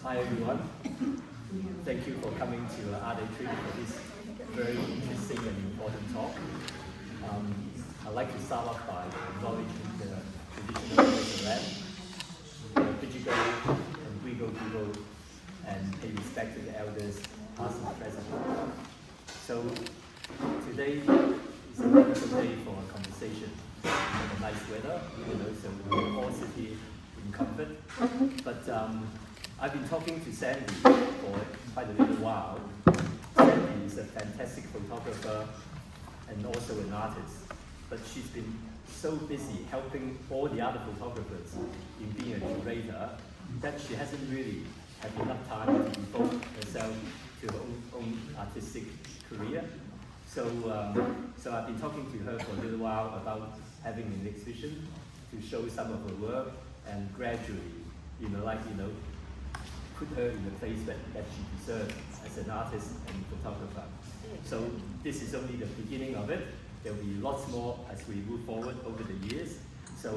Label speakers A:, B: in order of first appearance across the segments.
A: Hi everyone. Thank you for coming to Art Atrium for this very interesting and important talk. I'd like to start off by acknowledging the traditional owners of the land, the Fijigo and Grigo people, and pay respect to the elders, past and present. So today is a wonderful day for a conversation. The nice weather, so we're all sitting in comfort. But I've been talking to Sandy for quite a little while. Sandy is a fantastic photographer and also an artist, but she's been so busy helping all the other photographers in being a curator that she hasn't really had enough time to devote herself to her own artistic career. So I've been talking to her for a little while about having an exhibition to show some of her work and gradually, put her in the place that she deserves as an artist and photographer. So this is only the beginning of it. There will be lots more as we move forward over the years. So,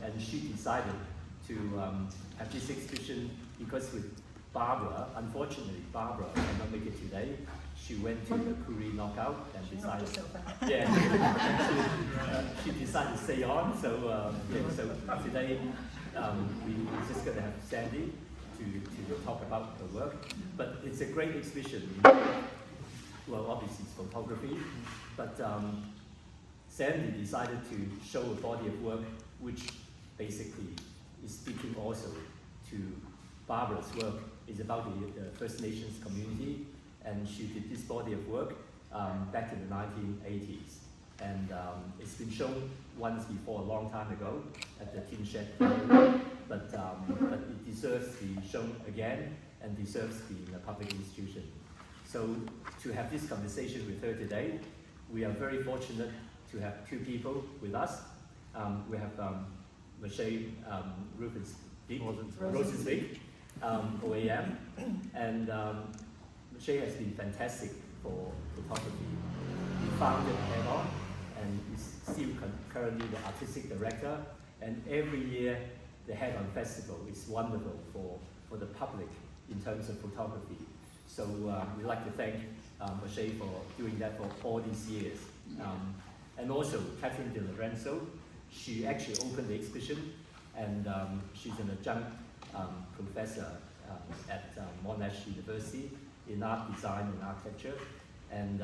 A: and she decided to have this exhibition because with Barbara, unfortunately, Barbara cannot make it today. She went to the Curie knockout and decided, she decided to stay on. So, so today we're just going to have Sandy to talk about her work. But it's a great exhibition. Well, obviously it's photography, but Sandy decided to show a body of work which basically is speaking also to Barbara's work. It's about the First Nations community, and she did this body of work back in the 1980s. And it's been shown once before a long time ago at the Tin Shed Gallery, but it deserves to be shown again and deserves to be in a public institution. So to have this conversation with her today, we are very fortunate to have two people with us. We have Moshe Rosenzveig OAM, and Moshe has been fantastic for photography. He founded Head On and is still currently the artistic director, and every year the Head On Festival is wonderful for the public in terms of photography. So we'd like to thank Moshe for doing that for all these years. And also Catherine de Lorenzo, she actually opened the exhibition, and she's an adjunct professor at Monash University in art design and architecture, and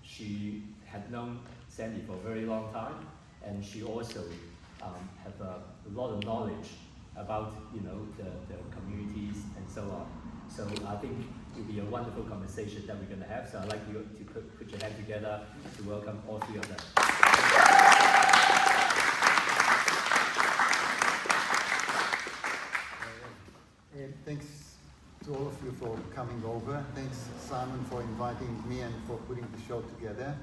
A: she had known Sandy for a very long time, and she also have a lot of knowledge about the communities and so on. So I think it will be a wonderful conversation that we're going to have. So I'd like you to put your hand together to welcome all three of them.
B: Thanks to all of you for coming over. Thanks, Simon, for inviting me and for putting the show together.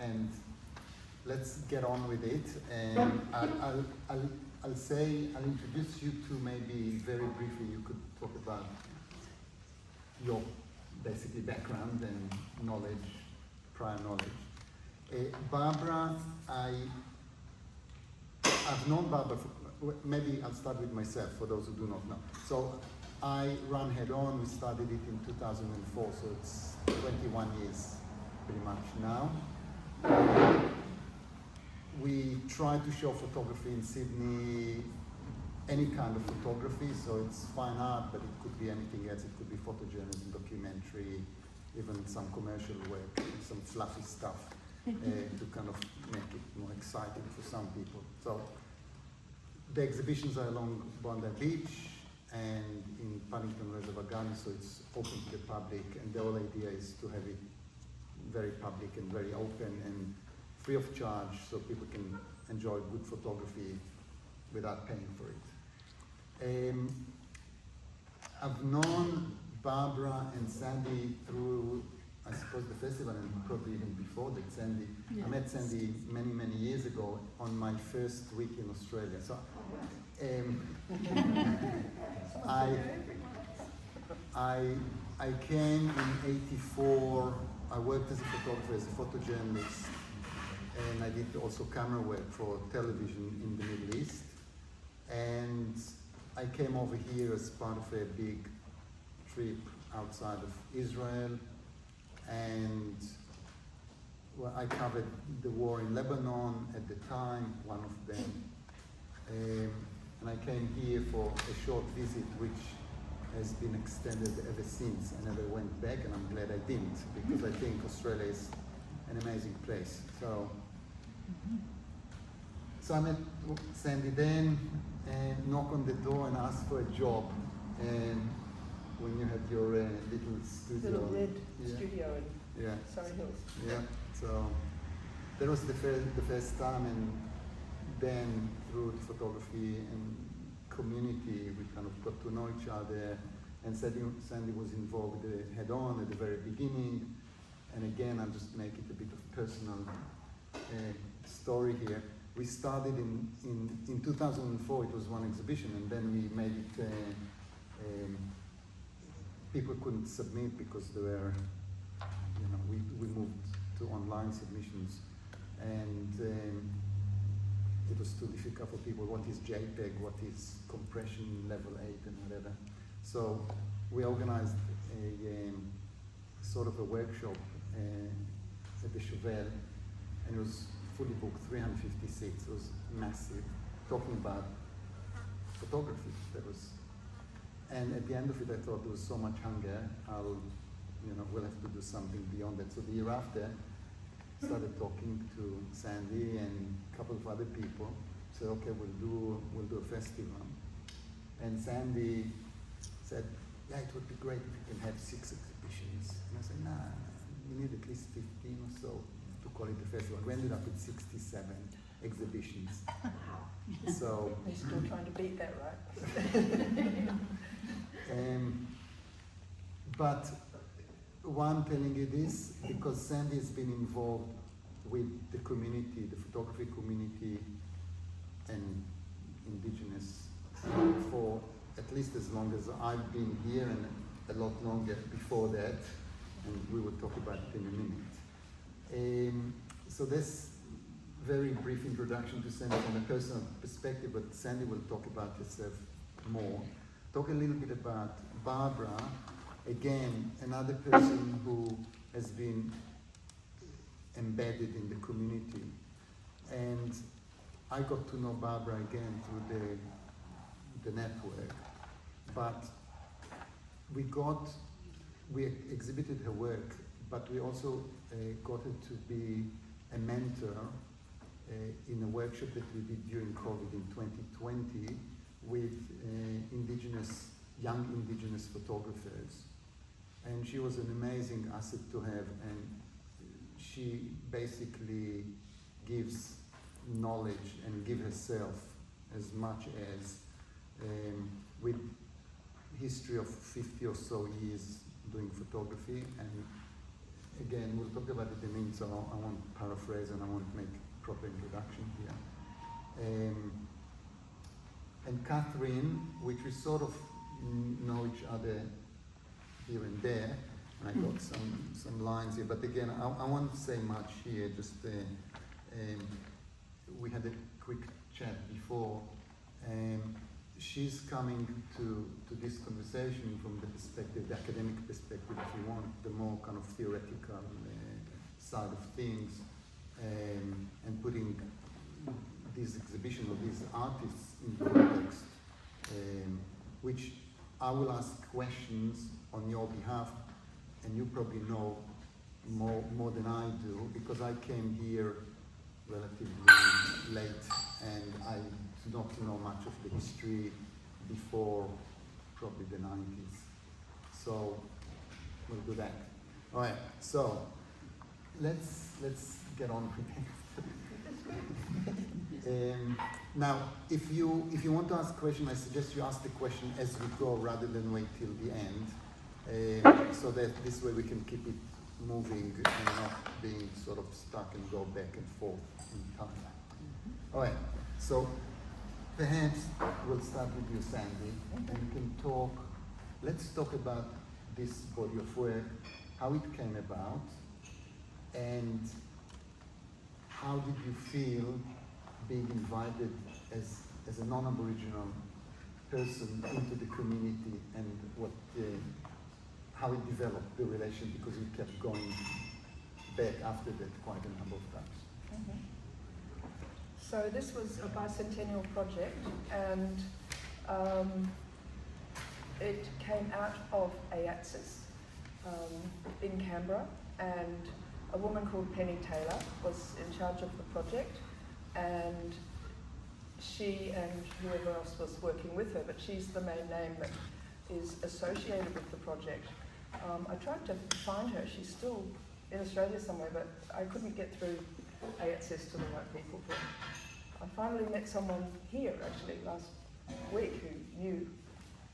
B: And let's get on with it. And I'll introduce you to, maybe very briefly, you could talk about your basically background and knowledge, prior knowledge. Barbara, I've known Barbara maybe I'll start with myself for those who do not know. So I run Head On. We started it in 2004, so it's 21 years pretty much now. We try to show photography in Sydney, any kind of photography, so it's fine art, but it could be anything else. It could be photojournalism, documentary, even some commercial work, some fluffy stuff to kind of make it more exciting for some people. So the exhibitions are along Bondi Beach and in Paddington Reservoir Garden, so it's open to the public, and the whole idea is to have it very public and very open and free of charge, so people can enjoy good photography without paying for it. I've known Barbara and Sandy through, I suppose, the festival, and probably even before that. Sandy, yes. I met Sandy many, many years ago on my first week in Australia. So I came in '84. I worked as a photographer, as a photojournalist, and I did also camera work for television in the Middle East. And I came over here as part of a big trip outside of Israel, and well, I covered the war in Lebanon at the time, one of them. And I came here for a short visit, which has been extended ever since. I never went back, and I'm glad I didn't, because I think Australia is an amazing place. So I met Sandy then, and knock on the door and ask for a job. And when you had your little studio.
C: Little red studio in Surrey Hills.
B: Yeah, so that was the first time, and then through the photography and community, we kind of got to know each other, and Sandy was involved head-on at the very beginning. And again, I'll just make it a bit of personal story here. We started in 2004, it was one exhibition, and then we made it, people couldn't submit because there were, we moved to online submissions, and it was too difficult for people. What is JPEG, what is compression level 8 and whatever. So we organized a sort of a workshop at the Chauvel, and it was fully booked, 350 seats. It was massive, talking about photography. And at the end of it, I thought there was so much hunger, we'll have to do something beyond that. So the year after, started talking to Sandy and a couple of other people. Said, okay, we'll do a festival. And Sandy said, yeah, it would be great if we can have 6 exhibitions. And I said, nah, we need at least 15 or so to call it a festival. We ended up with 67 exhibitions. So
C: you're still trying to beat that, right?
B: But why I'm telling you this, because Sandy has been involved with the community, the photography community, and indigenous for at least as long as I've been here, and a lot longer before that, and we will talk about it in a minute. So this very brief introduction to Sandy from a personal perspective, but Sandy will talk about herself more. Talk a little bit about Barbara, again, another person who has been embedded in the community. And I got to know Barbara again through the network, but we exhibited her work, but we also got her to be a mentor in a workshop that we did during COVID in 2020 with young indigenous photographers. And she was an amazing asset to have, and she basically gives knowledge and gives herself as much as with history of 50 or so years doing photography. And again, we'll talk about it in a minute, so I won't paraphrase and I won't make a proper introduction here. And Catherine, which we sort of know each other here and there, and I got some lines here, but again, I won't say much here, just we had a quick chat before. She's coming to this conversation from the perspective, the academic perspective, if you want, the more kind of theoretical side of things, and putting this exhibition of these artists in context, which I will ask questions on your behalf, and you probably know more than I do, because I came here relatively late, and I do not know much of the history before probably the 90s. So we'll do that. All right. So let's get on with it. Now, if you want to ask a question, I suggest you ask the question as we go rather than wait till the end, so that this way we can keep it moving and not being sort of stuck and go back and forth in time. All right, so perhaps we'll start with you, Sandy, and we can let's talk about this body of work, how it came about, and how did you feel being invited as a non-Aboriginal person into the community and how it developed the relation, because we kept going back after that quite a number of times.
C: Mm-hmm. So this was a bicentennial project, and it came out of AATSIS in Canberra, and a woman called Penny Taylor was in charge of the project, and she and whoever else was working with her, but she's the main name that is associated with the project. I tried to find her. She's still in Australia somewhere, but I couldn't get through AATSIS to the right people. But I finally met someone here, actually, last week who knew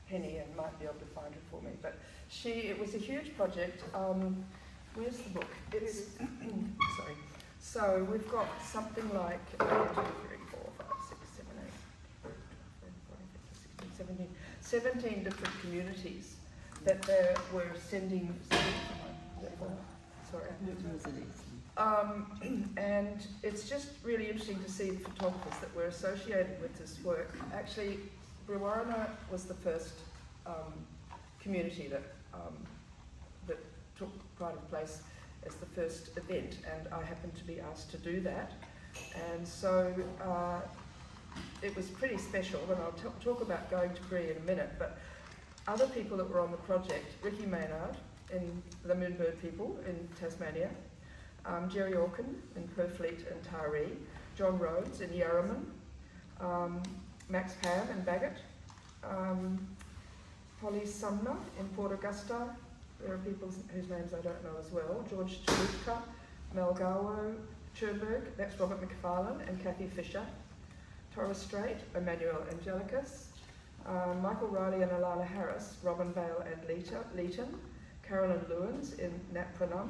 C: Penny and might be able to find her for me. But it was a huge project. Where's the book? It's sorry. So we've got something like 1, 2, 3, 4, 5, 6, 7, 8, 17 different communities that they were sending. Sorry. And it's just really interesting to see the photographers that were associated with this work. Actually, Brewarrina was the first community that took pride of place as the first event, and I happened to be asked to do that. And so it was pretty special, and I'll talk about going to Bree in a minute, but other people that were on the project, Ricky Maynard in the Moonbird people in Tasmania, Jerry Orkin in Purfleet and Taree, John Rhodes in Yarraman, Max Pam in Bagot, Polly Sumner in Port Augusta. There are people whose names I don't know as well. George Chalutka, Mel Garwo, Cherbourg, that's Robert McFarlane and Kathy Fisher. Torres Strait, Emmanuel Angelicus, Michael Riley and Alana Harris, Robin Vale and Leeton, Carolyn Lewins in Napranum,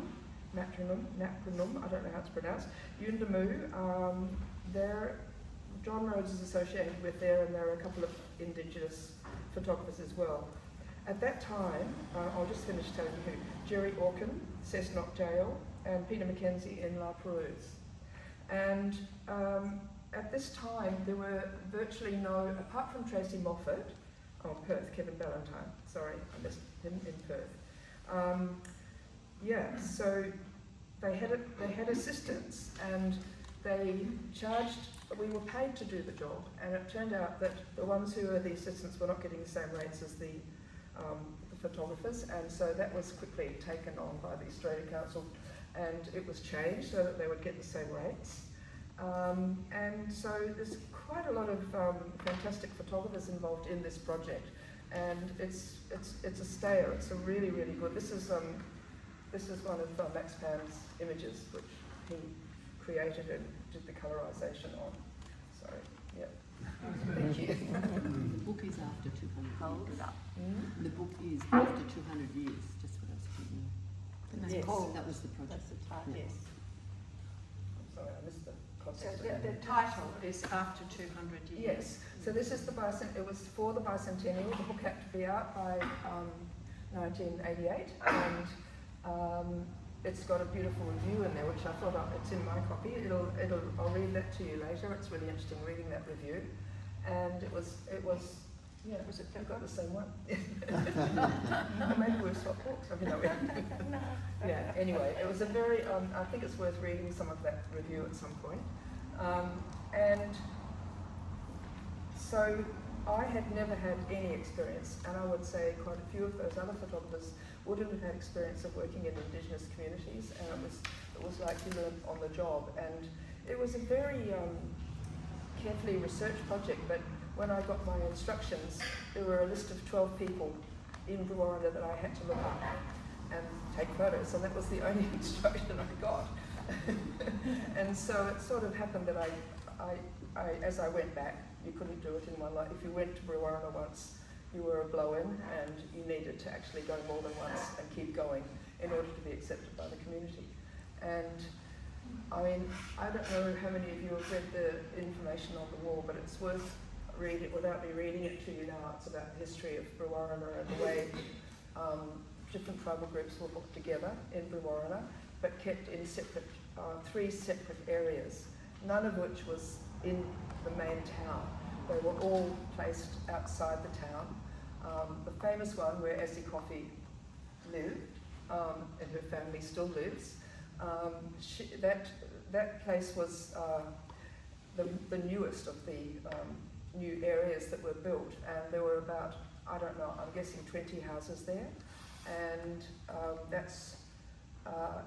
C: I don't know how it's pronounced, Yundamu, there, John Rhodes is associated with there, and there are a couple of Indigenous photographers as well. At that time, I'll just finish telling you who, Jerry Orkin, Cessnock Jail, and Peter McKenzie in La Perouse. And at this time, there were virtually no, apart from Tracy Moffat, Perth, Kevin Ballantyne, sorry, I missed him in Perth. So they had assistants, and they charged, we were paid to do the job, and it turned out that the ones who were the assistants were not getting the same rates as the photographers, and so that was quickly taken on by the Australia Council, and it was changed so that they would get the same rates. And so there's quite a lot of fantastic photographers involved in this project, and it's a stayer. It's a really, really good. This is one of Max Pam's images, which he created and did the colorization on. So, yeah. Thank you.
D: The book is after 200 years.
C: Hold it up.
D: The book is after 200 years, just what I was thinking.
C: Yes.
D: That was the project.
C: That's the title.
D: Yeah.
C: Yes. I'm sorry, I missed the
E: So
C: context.
E: the title is after 200 years.
C: Yes. So this is it was for the bicentennial. The book had to be out by 1988, and it's got a beautiful review in there, which I thought it's in my copy. I'll read that to you later. It's really interesting reading that review, and it was yeah. Was it? I've got the same one. Maybe we've swapped books. I mean, no. Yeah. Anyway, it was a very. I think it's worth reading some of that review at some point. And so I had never had any experience, and I would say quite a few of those other photographers wouldn't have had experience of working in Indigenous communities, and it was like you learn on the job. And it was a very carefully researched project, but when I got my instructions, there were a list of 12 people in Brewarrina that I had to look up and take photos, and that was the only instruction I got. And so it sort of happened that I, as I went back, you couldn't do it in one life. If you went to Brewarrina once, you were a blow-in, and you needed to actually go more than once and keep going in order to be accepted by the community. And I mean, I don't know how many of you have read the information on the wall, but it's worth reading without me reading it to you now. It's about the history of Brewarrina and the way different tribal groups were put together in Brewarrina, but kept in separate, 3 separate areas, none of which was in the main town. they were all placed outside the town. The famous one where Essie Coffey lived, and her family still lives. That place was the newest of the new areas that were built, and there were about, I don't know, I'm guessing 20 houses there, and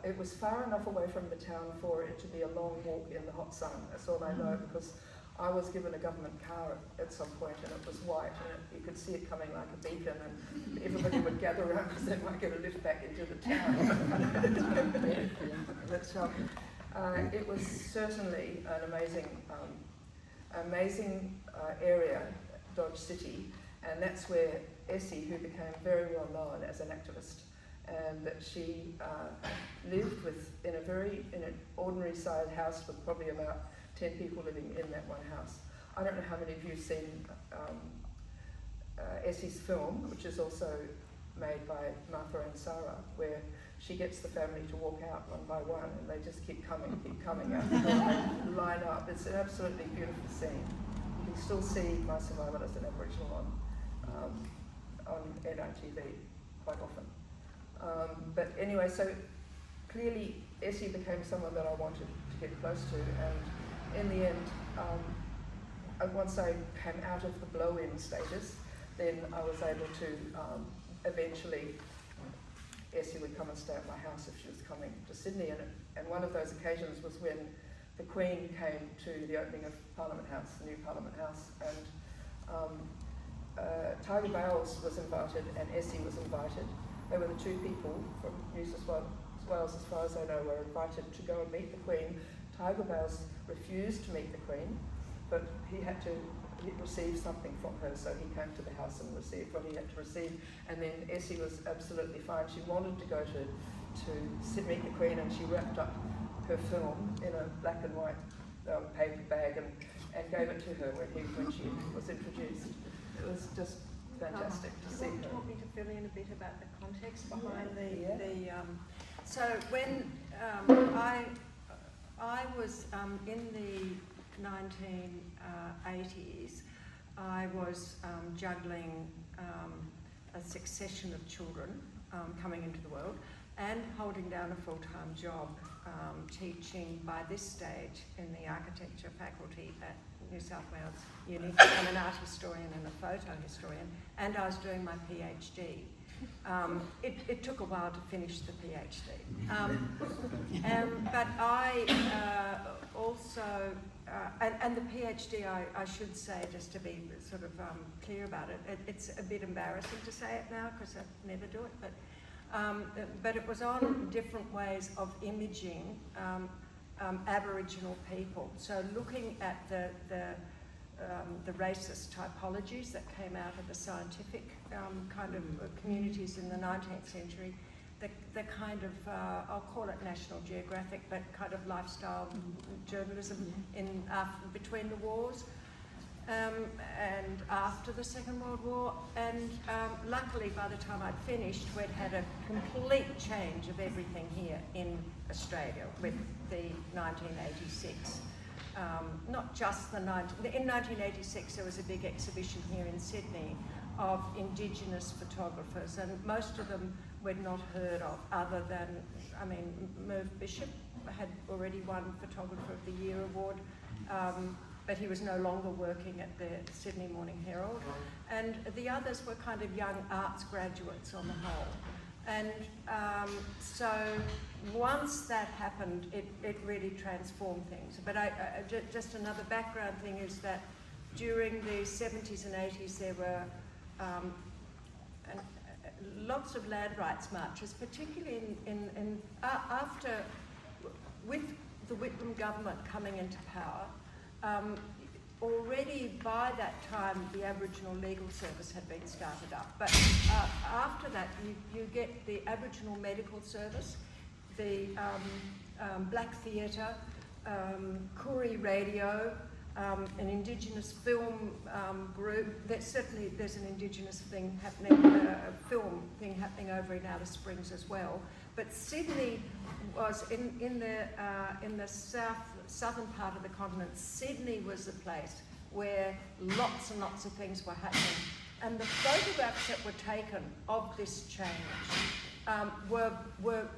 C: it was far enough away from the town for it to be a long walk in the hot sun. That's all I know, because I was given a government car at some point, and it was white, and you could see it coming like a beacon, and everybody would gather around because they might get a lift back into the town. But it was certainly an amazing area, Dodge City, and that's where Essie, who became very well known as an activist, and that she lived in an ordinary sized house with probably about 10 people living in that one house. I don't know how many of you have seen Essie's film, which is also made by Martha and Sarah, where she gets the family to walk out one by one, and they just keep coming out, and they line up. It's an absolutely beautiful scene. You can still see My Survival as an Aboriginal on NITV quite often. But anyway, so clearly Essie became someone that I wanted to get close to, and in the end, once I came out of the blow-in status, then I was able to eventually, Essie would come and stay at my house if she was coming to Sydney, and one of those occasions was when the Queen came to the opening of Parliament House, the new Parliament House, and Tiger Bales was invited and Essie was invited. They were the two people from New South Wales, as far as I know, were invited to go and meet the Queen. Tiger Bales refused to meet the Queen, but he received something from her, so he came to the house and received what he had to receive. And then Essie was absolutely fine. She wanted to go to meet the Queen, and she wrapped up her film in a black and white paper bag and gave it to her when she was introduced. It was just fantastic to see her.
E: Do you want me to fill in a bit about the context behind
C: Yeah.
E: So when I was in the 1980s, I was juggling a succession of children coming into the world and holding down a full-time job teaching by this stage in the architecture faculty at New South Wales Uni. I'm an art historian and a photo historian, and I was doing my PhD. It took a while to finish the PhD. But I also, and the PhD, I should say, just to be sort of clear about it, it's a bit embarrassing to say it now because I never do it, but it was on different ways of imaging Aboriginal people. So looking at the racist typologies that came out of the scientific kind of communities in the 19th century, the kind of, I'll call it National Geographic, but kind of lifestyle journalism between the wars and after the Second World War. And luckily, by the time I'd finished, we'd had a complete change of everything here in Australia with the 1986. Not just in 1986 there was a big exhibition here in Sydney of Indigenous photographers, and most of them we'd not heard of, other than, I mean, Merv Bishop had already won Photographer of the Year award, but he was no longer working at the Sydney Morning Herald, and the others were kind of young arts graduates on the whole. And so once that happened, it really transformed things. But just another background thing is that during the 70s and 80s, there were lots of land rights marches, particularly after, with the Whitlam government coming into power. Already by that time, the Aboriginal Legal Service had been started up. But after that, you get the Aboriginal Medical Service, the Black Theatre, Koori Radio, an Indigenous film group. There's an Indigenous thing happening, film thing happening over in Alice Springs as well. But Sydney was in the southern part of the continent. Sydney was the place where lots and lots of things were happening. And the photographs that were taken of this change were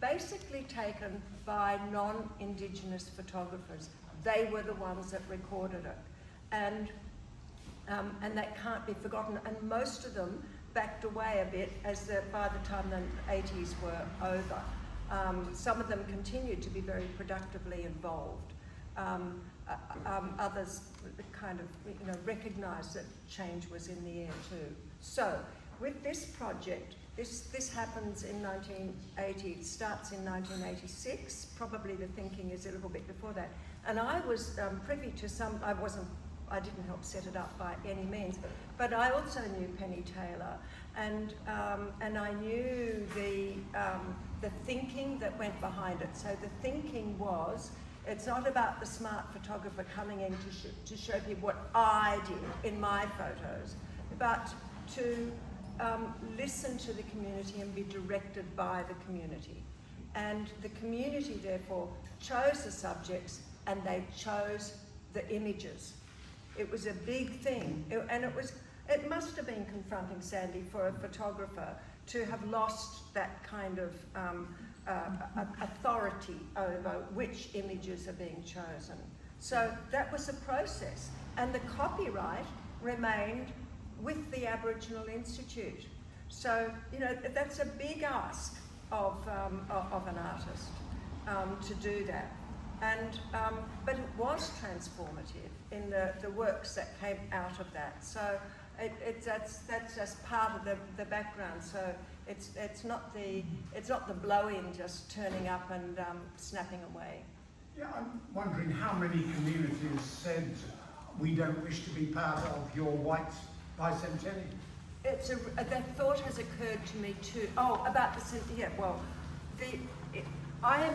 E: basically taken by non-Indigenous photographers. They were the ones that recorded it. And that can't be forgotten. And most of them backed away a bit by the time the 80s were over. Some of them continued to be very productively involved. Others kind of recognised that change was in the air too. So with this project, this happens in 1980, it starts in 1986, probably the thinking is a little bit before that. And I was privy to some, I didn't help set it up by any means, but I also knew Penny Taylor, and I knew the thinking that went behind it. So the thinking was, it's not about the smart photographer coming in to show people what I did in my photos, but to listen to the community and be directed by the community. And the community, therefore, chose the subjects and they chose the images. It was a big thing, and it must have been confronting, Sandy, for a photographer to have lost that kind of authority over which images are being chosen. So that was a process, and the copyright remained with the Aboriginal Institute. So, that's a big ask of an artist to do that. And but it was transformative in the works that came out of that. So that's just part of the background. So it's not the blow-in just turning up and snapping away.
F: Yeah, I'm wondering how many communities said we don't wish to be part of your white bicentennial.
E: That thought has occurred to me too. Oh, about I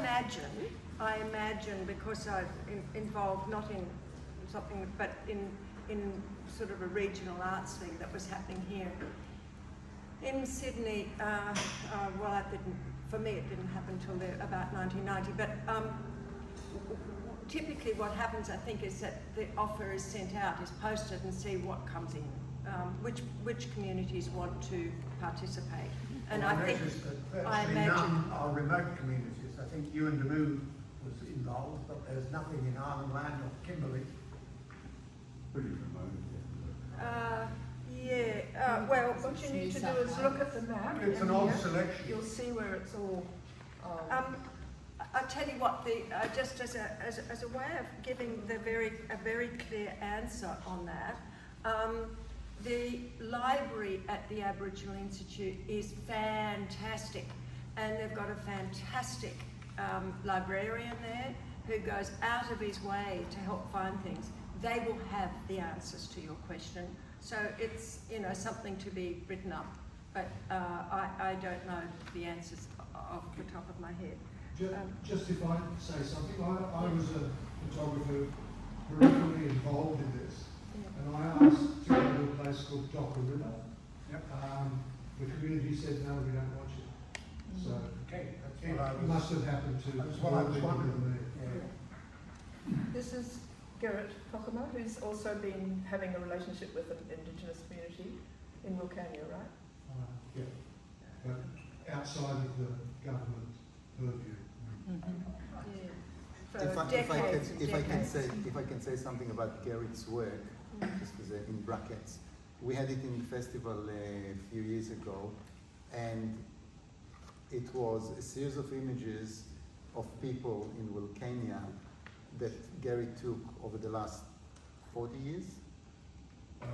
E: imagine because I've involved not in something but in sort of a regional arts thing that was happening here in Sydney. For me it didn't happen till about 1990. But typically what happens, I think, is that the offer is sent out, is posted, and see what comes in, which communities want to participate. And
F: well,
E: I think
F: I imagine none are remote communities. I think Yuendamu was involved, but there's nothing in Arnhem Land or Kimberley.
G: Pretty remote.
C: Well, what you need to do is look at the map.
F: It's an old selection.
C: You'll see where it's all.
E: I'll tell you what, just as a way of giving a very clear answer on that, the library at the Aboriginal Institute is fantastic, and they've got a fantastic librarian there who goes out of his way to help find things. They will have the answers to your question, so it's something to be written up. But I don't know the answers off the top of my head.
H: Just if I say something, I was a photographer peripherally involved in this, and I asked to go to a place called Docker River.
F: Yep.
H: The community said no, we don't want you. So
F: Okay, that's
H: it
F: what I was.
H: must have happened to
F: That's what I was
H: more people than
F: wondering.
H: me.
F: Yeah.
C: This is Gerrit Kokoma, who's also been having a relationship with an Indigenous community in Wilcannia, right?
H: Yeah, but outside of the government purview.
B: If I can say something about Gerrit's work, just as in brackets, we had it in the festival a few years ago, and it was a series of images of people in Wilcannia that Gerrit took over the last 40 years.
H: I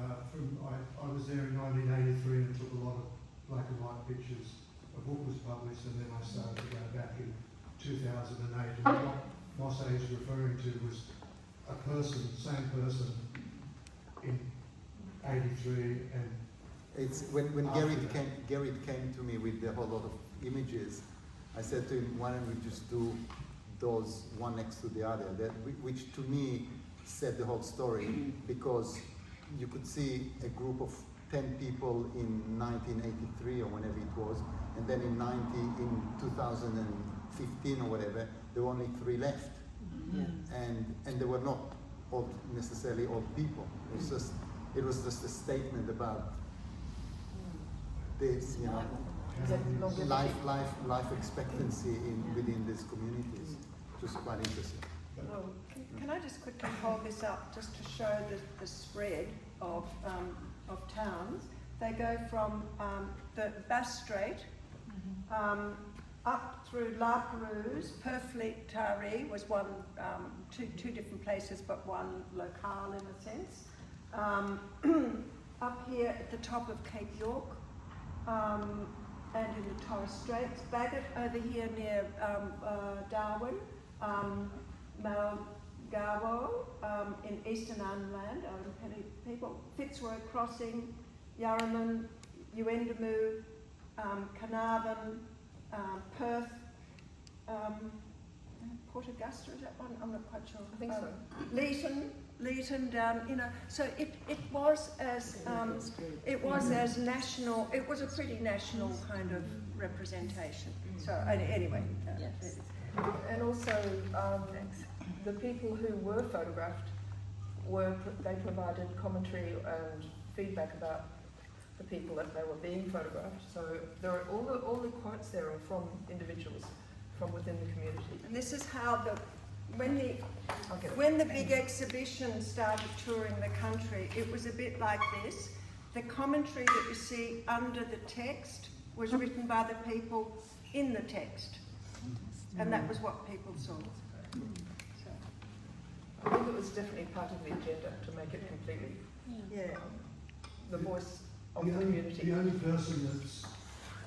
H: was there in 1983 and took a lot of black and white pictures. A book was published, and then I started to go back in 2008. And what Moshe is referring to was same person in 83 and
B: It's when Gerrit came to me with a whole lot of images. I said to him, why don't we just do those one next to the other, which to me said the whole story, because you could see a group of 10 people in 1983 or whenever it was, and then in 2015 or whatever, there were only 3 left.
D: Yeah.
B: And they were not necessarily old people. It was just a statement about this, you know, life expectancy within these communities, which is quite interesting.
E: Well, can I just quickly hold this up just to show the spread of towns? They go from the Bass Strait up through La Perouse, Purfleet Taree was one, two different places, but one locale in a sense. Up here at the top of Cape York, and in the Torres Straits, Bagot over here near Darwin, Malgawo in Eastern Arnhem Land, people, Fitzroy Crossing, Yarraman, Uendamu, Carnarvon, Perth, Port Augusta, is that one? I'm not quite sure.
C: I think so.
E: Leeton down, you know, so it was as national. It was a pretty national kind of representation. So anyway,
D: Yes.
C: And also, the people who were photographed they provided commentary and feedback about the people that they were being photographed. So there are all the quotes there are from individuals from within the community.
E: and this is how when the big exhibition started touring the country, it was a bit like this. The commentary that you see under the text was written by the people in the text, and that was what people saw. So,
C: I think it was definitely part of the agenda to make it completely
E: yeah.
C: the voice of the community.
H: The only person that's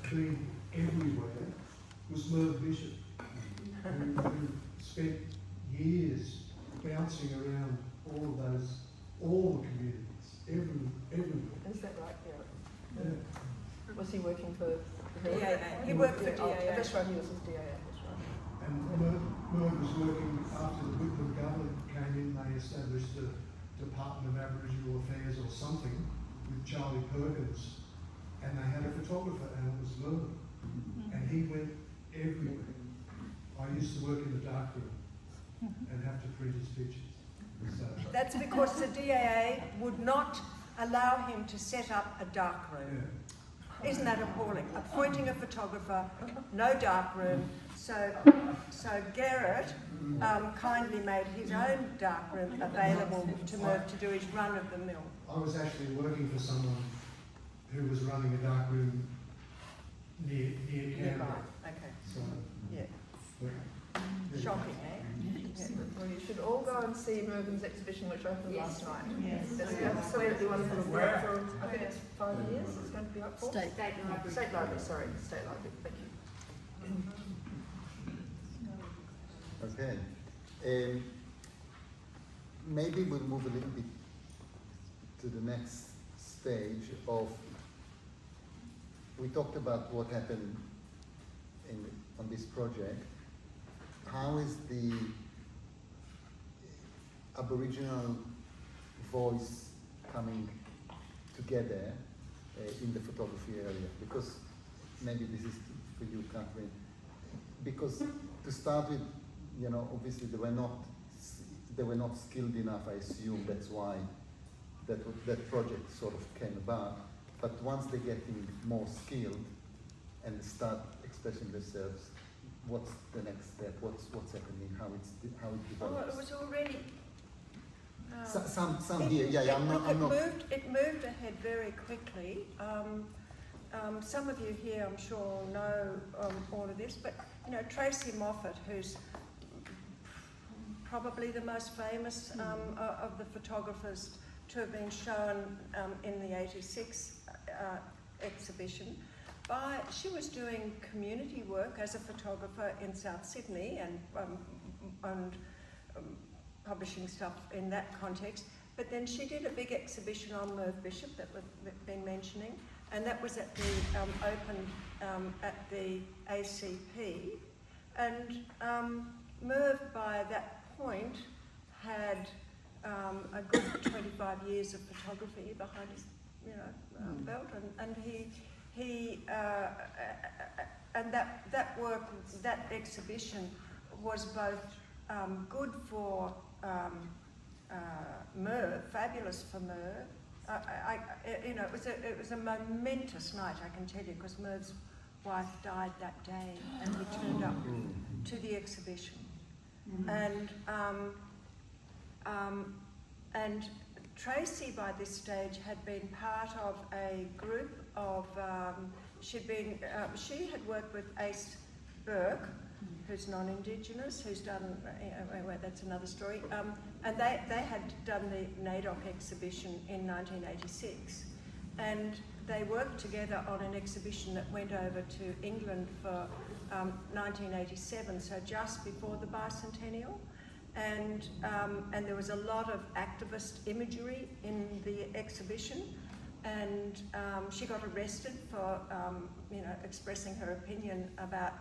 H: been everywhere was Merv Bishop, who spent years bouncing around all the communities, everywhere.
C: Is that right? Yeah.
H: Yeah.
C: Was he working for the
E: DAA? He worked for
C: Oh,
E: DAA.
C: that's right, he was with DAA, that's right.
H: And Merv was working after the Whitlam government came in. They established the Department of Aboriginal Affairs or something with Charlie Perkins, and they had a photographer, and it was Merv, and he went everywhere. I used to work in the darkroom and have to print his pictures. So,
E: That's because the DAA would not allow him to set up a dark room.
H: yeah.
E: Isn't that appalling? Appointing a photographer, no dark room. So Garrett kindly made his own dark room available to Merv to do his run of the mill.
H: I was actually working for someone who was running a dark room near Canberra.
E: Okay.
H: So,
E: Yeah.
H: yeah.
E: Shocking, eh?
C: Well, you should all go and see Mervin's exhibition, which opened last night.
D: Yes.
C: It's absolutely wonderful. For, I think it's 5 years it's going to be up for.
D: State.
C: State Library, sorry. State Library, thank you.
B: Okay. Maybe we'll move a little bit to the next stage of, we talked about what happened on this project. How is the Aboriginal voice coming together in the photography area? Because maybe this is for you, Catherine. Because to start with, you know, obviously they were not skilled enough. I assume that's why that project sort of came about. But once they're getting more skilled and start expressing themselves, what's the next step? What's happening? How it develops?
E: Oh, it was already.
B: Some here, yeah. I'm not.
E: It moved ahead very quickly. Some of you here, I'm sure, know all of this, but you know Tracy Moffat, who's probably the most famous of the photographers to have been shown in the '86 exhibition. She was doing community work as a photographer in South Sydney and publishing stuff in that context. But then she did a big exhibition on Merv Bishop that we've been mentioning, and that was at the opened at the ACP. And Merv, by that point, had a good 25 years of photography behind his, belt, and and that work, that exhibition, was both good for Merv, fabulous for Merv. It was a momentous night, I can tell you, because Merv's wife died that day, and we turned up to the exhibition, and Tracy by this stage had been part of a group of. She had worked with Ace Burke, who's non-Indigenous, who's done, that's another story, and they had done the NAIDOC exhibition in 1986, and they worked together on an exhibition that went over to England for 1987, so just before the bicentennial, and there was a lot of activist imagery in the exhibition, and she got arrested for expressing her opinion about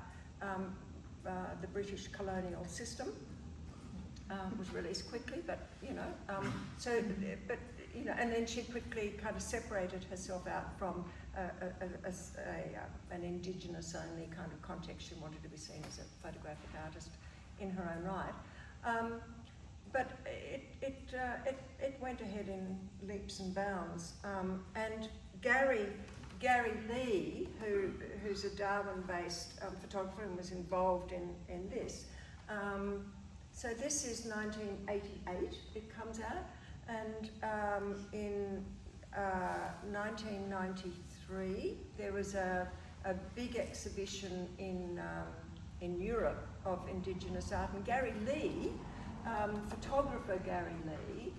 E: the British colonial system. Was released quickly, but and then she quickly kind of separated herself out from an Indigenous only kind of context. She wanted to be seen as a photographic artist in her own right. But it went ahead in leaps and bounds. And Gary Lee, who's a Darwin-based photographer and was involved in this. So this is 1988, it comes out, and in 1993 there was a big exhibition in Europe of Indigenous art, and Gary Lee, photographer Gary Lee,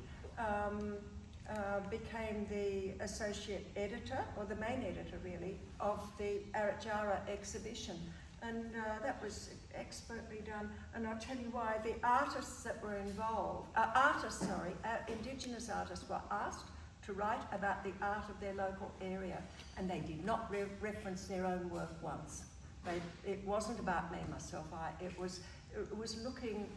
E: became the associate editor, or the main editor really, of the Art Atrium exhibition. And that was expertly done. And I'll tell you why. The artists that were involved, Indigenous artists were asked to write about the art of their local area, and they did not reference their own work once. It wasn't about me, myself, I. It was looking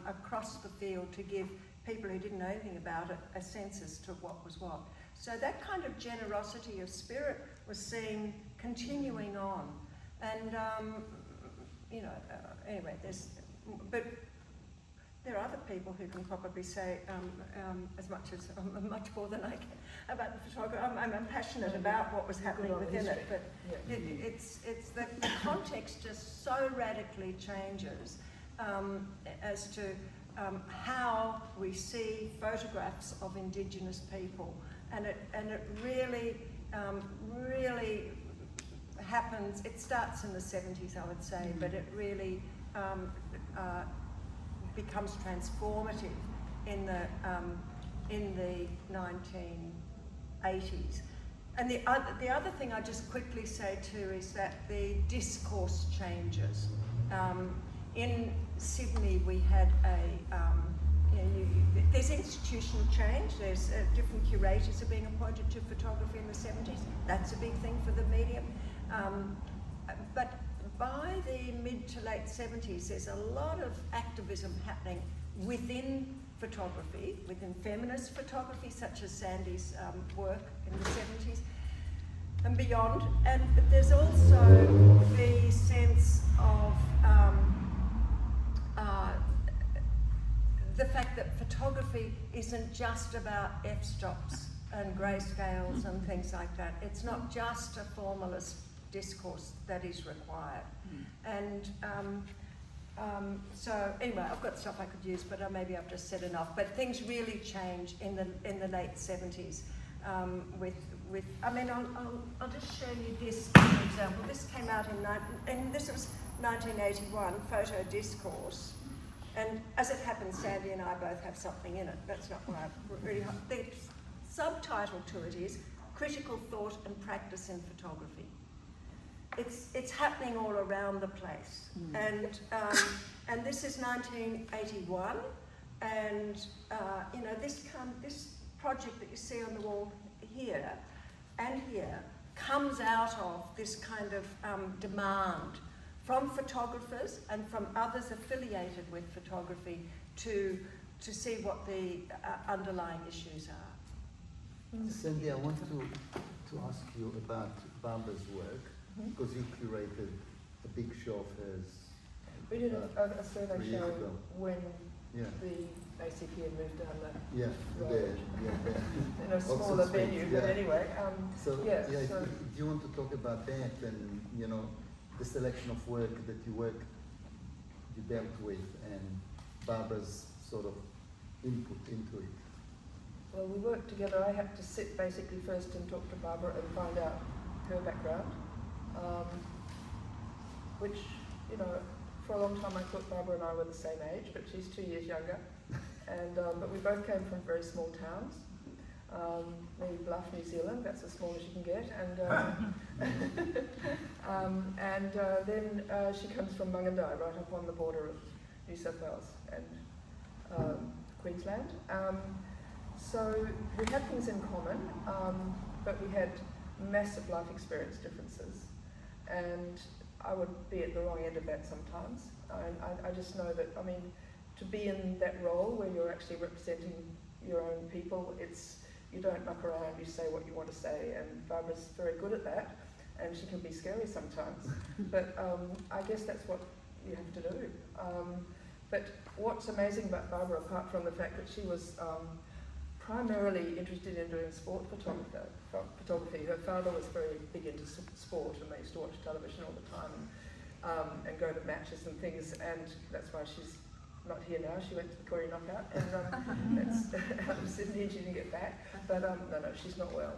E: across the field to give people who didn't know anything about it a sense as to what was what. So that kind of generosity of spirit was seen continuing on. And, anyway, but there are other people who can probably say as much more than I can about the photography. I'm passionate about what was happening within it, but it's the context just so radically changes as to how we see photographs of Indigenous people, and it really happens. It starts in the 70s, I would say, but it really becomes transformative in the 1980s. And the other thing I just quickly say too is that the discourse changes. In Sydney, we had there's institutional change. There's different curators are being appointed to photography in the 70s. That's a big thing for the medium. But by the mid to late 70s, there's a lot of activism happening within photography, within feminist photography, such as Sandy's work in the 70s and beyond. And there's also the sense of the fact that photography isn't just about f-stops and grayscales and things like that. It's not just a formalist discourse that is required. And so anyway, I've got stuff I could use, but maybe I've just said enough. But things really change in the late 70s I'll just show you this as an example. This came out and this was 1981, Photo Discourse. And as it happens, Sandy and I both have something in it. That's not why I've really... The subtitle to it is Critical Thought and Practice in Photography. It's happening all around the place. And this is 1981. And, this project that you see on the wall here and here comes out of this kind of demand from photographers and from others affiliated with photography to see what the underlying issues are.
B: Sandy, I want to ask you about Barbara's work, because you curated a big show of hers.
C: We did a survey show when
B: Yeah.
C: the ACP had moved down the
B: Yeah,
C: Right.
B: there, yeah, there.
C: in a
B: Oxford
C: smaller
B: Street,
C: venue,
B: yeah.
C: but anyway,
B: So,
C: yeah,
B: yeah,
C: so-
B: if you want to talk about that and, you know, the selection of work that you dealt with and Barbara's sort of input into it.
C: well, we worked together. I had to sit basically first and talk to Barbara and find out her background, which, you know, for a long time I thought Barbara and I were the same age, but she's 2 years younger. And but we both came from very small towns. Maybe Bluff, New Zealand, that's as small as you can get. And then she comes from Mungandai, right up on the border of New South Wales and Queensland. So we had things in common, but we had massive life experience differences. And I would be at the wrong end of that sometimes. I just know that, I mean, to be in that role where you're actually representing your own people, you don't muck around, you say what you want to say, and Barbara's very good at that, and she can be scary sometimes. But I guess that's what you have to do. But what's amazing about Barbara, apart from the fact that she was primarily interested in doing sport photography. Her father was very big into sport, and they used to watch television all the time and go to matches and things, and that's why she's not here now. She went to the Korea knockout, and that's out of Sydney, and she didn't get back. But no, she's not well.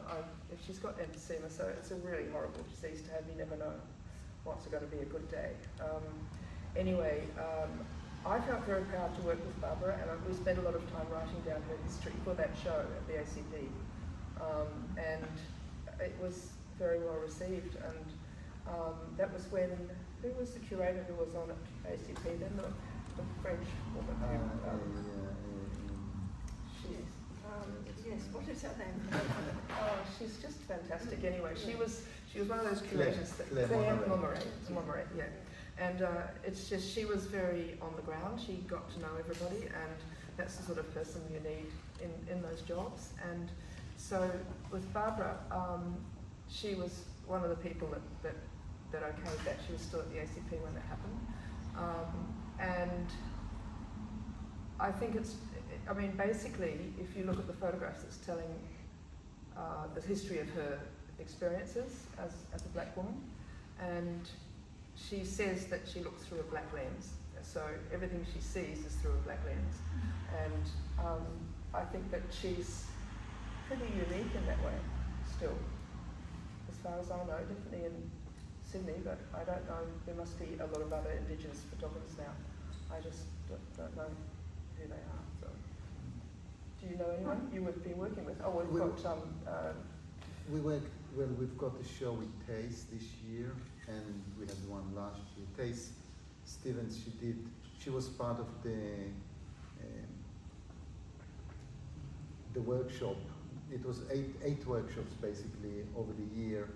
C: She's got emphysema, so it's a really horrible disease to have. You never know what's going to be a good day. Anyway, I felt very proud to work with Barbara, and we spent a lot of time writing down her history for that show at the ACP. And it was very well received, and that was when, who was the curator who was on at ACP then? The French woman.
E: Yes, what is her name?
C: Oh, she's just fantastic. Anyway, she was one of those curators that
B: Claire
C: Montmoret, yeah. And it's just, she was very on the ground. She got to know everybody, and that's the sort of person you need in those jobs. And so with Barbara, she was one of the people that I came back. She was still at the ACP when that happened. And I think I mean, basically, if you look at the photographs, it's telling the history of her experiences as a black woman. And she says that she looks through a black lens. So everything she sees is through a black lens. And I think that she's pretty unique in that way, still. As far as I know, definitely in Sydney, but I don't know, there must be a lot of other Indigenous photographers now. I just don't know who they are. So, do you know anyone you would be working with? Oh, we've got
B: we've got a show with Tace this year, and we had one last year. Tace Stevens, she was part of the workshop. It was eight workshops basically over the year,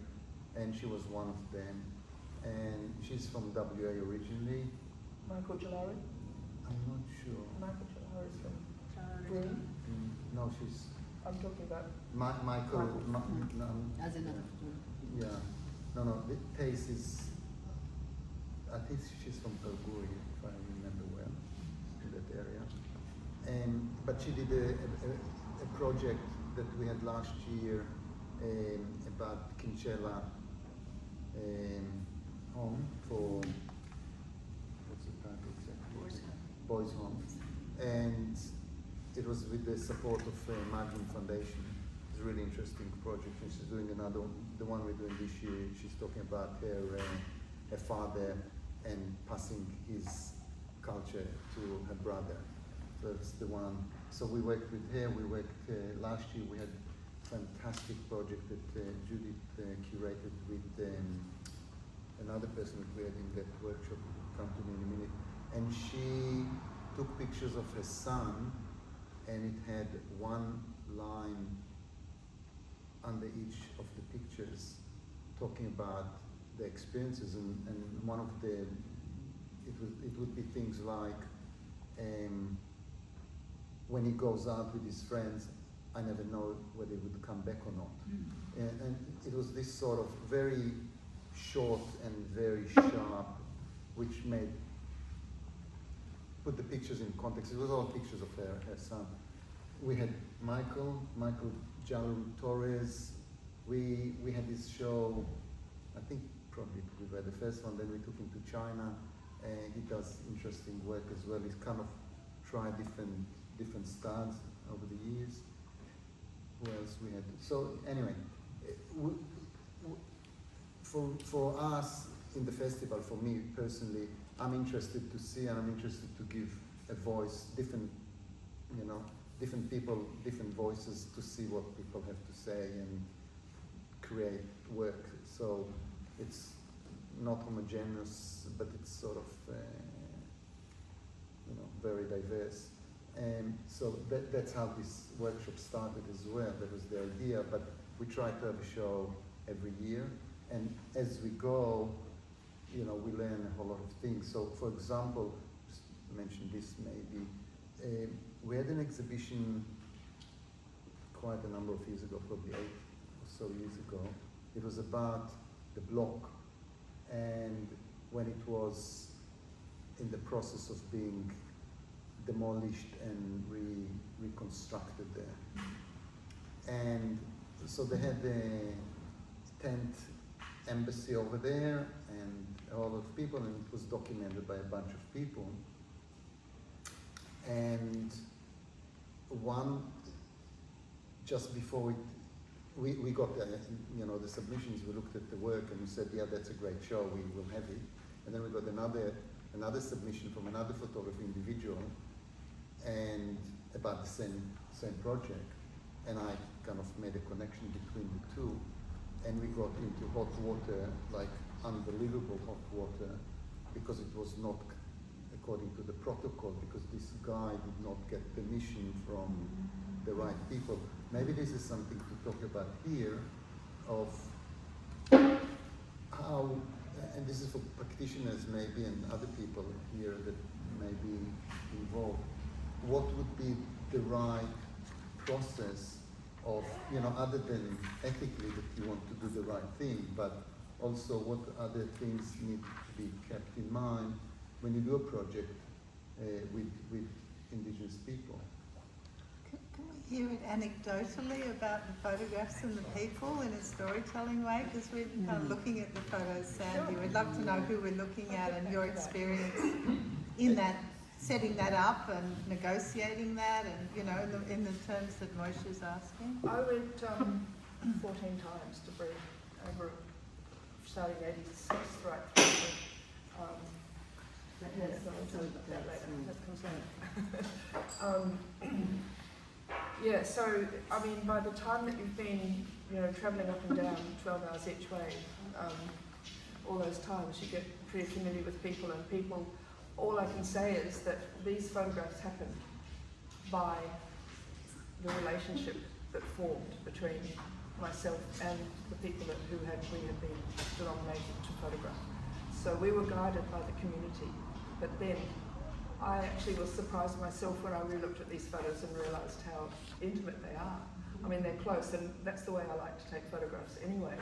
B: and she was one of them. And she's from WA originally.
C: Michael Jalari?
B: I'm not sure.
C: Michael Jalari is from Broome?
B: No, she's...
C: I'm talking about...
B: Michael.
D: As another.
B: Yeah. No, Tace is... I think she's from Kalgoorlie, if I remember well, in that area. But she did a project that we had last year about Kinchela home for, what's the title exactly? Boys Home. And it was with the support of Margin Foundation. It's a really interesting project. And she's doing another, the one we're doing this year, she's talking about her father and passing his culture to her brother. So that's the one. So we worked with her. We worked last year. We had a fantastic project that Judith curated with another person that we had in that workshop. Will come to me in a minute. And she took pictures of her son, and it had one line under each of the pictures talking about the experiences, and one of the it would be things like when he goes out with his friends, I never know whether he would come back or not. And it was this sort of very short and very sharp, which made put the pictures in context, it was all pictures of her son. We had Michael Jalu Torres. We had this show, I think probably we were the first one, then we took him to China, and he does interesting work as well. He's kind of tried different styles over the years. Who else we had? So anyway, for us in the festival, for me personally, I'm interested to see and I'm interested to give a voice, different people, different voices to see what people have to say and create work. So it's not homogeneous, but it's sort of very diverse. And so that's how this workshop started as well. That was the idea, but we try to have a show every year, and as we go, we learn a whole lot of things. So, for example, just to mention this maybe, we had an exhibition quite a number of years ago, probably 8 or so years ago. It was about the block, and when it was in the process of being demolished and reconstructed there. And so they had the tent embassy over there and a lot of people, and it was documented by a bunch of people. And just before we got the submissions, we looked at the work and we said, yeah, that's a great show, we will have it. And then we got another submission from another photographer individual, and about the same project, and I kind of made a connection between the two, and we got into hot water, like unbelievable hot water, because it was not according to the protocol, because this guy did not get permission from the right people. Maybe this is something to talk about here, of how, and this is for practitioners maybe and other people here that may be involved, what would be the right process of, other than ethically that you want to do the right thing, but also what other things need to be kept in mind when you do a project with Indigenous people.
I: Can we hear it anecdotally about the photographs and the people in a storytelling way? Because we're kind of looking at the photos, Sandy. We'd love to know who we're looking at and your experience in that, setting that up and negotiating that, and in the terms that Moshe is asking.
C: I went 14 times to Brig over starting 86 right through. Yeah, so I mean, by the time that you've been, travelling up and down 12 hours each way, all those times, you get pretty familiar with people, and people. All I can say is that these photographs happened by the relationship that formed between myself and the people we had been denominated to photograph. So we were guided by the community, but then I actually was surprised myself when I re-looked at these photos and realised how intimate they are. I mean, they're close, and that's the way I like to take photographs anyway.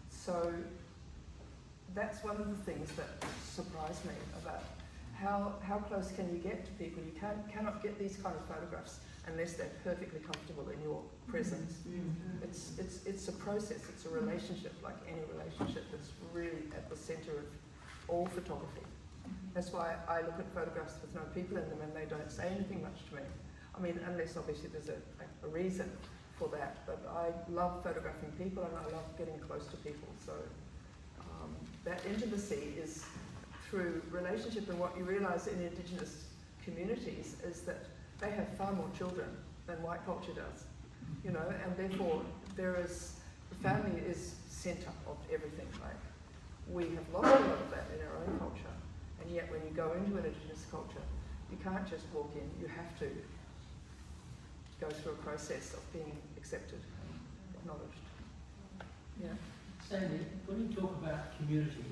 C: So that's one of the things that surprised me about how close can you get to people. You cannot get these kind of photographs unless they're perfectly comfortable in your presence. It's a process, it's a relationship, like any relationship, that's really at the centre of all photography. That's why I look at photographs with no people in them and they don't say anything much to me. I mean, unless obviously there's a reason for that, but I love photographing people and I love getting close to people. So that intimacy is through relationship, and what you realise in Indigenous communities is that they have far more children than white culture does, and therefore the family is centre of everything. Like, we have lost a lot of that in our own culture, and yet when you go into an Indigenous culture, you can't just walk in, you have to go through a process of being accepted and acknowledged. Yeah.
J: Sandy, when you talk about community,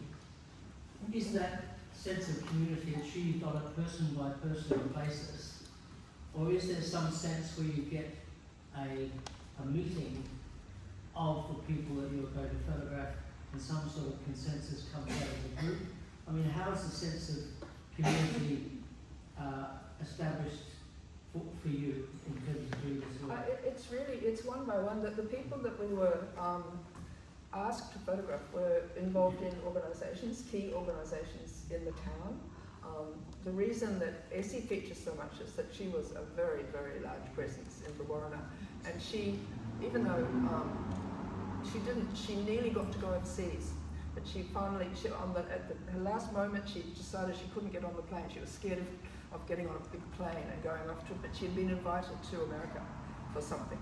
J: is that sense of community achieved on a person-by-person basis? Or is there some sense where you get a meeting of the people that you're going to photograph and some sort of consensus comes out of the group? I mean, how is the sense of community established for you in terms of doing this work?
C: It's one by one that the people that we were asked to photograph were involved in organisations, key organisations in the town. The reason that Essie features so much is that she was a very, very large presence in Brewarrina, and she, even though she nearly got to go overseas, but she finally, her last moment, she decided she couldn't get on the plane. She was scared of getting on a big plane and going off to it, but she had been invited to America for something,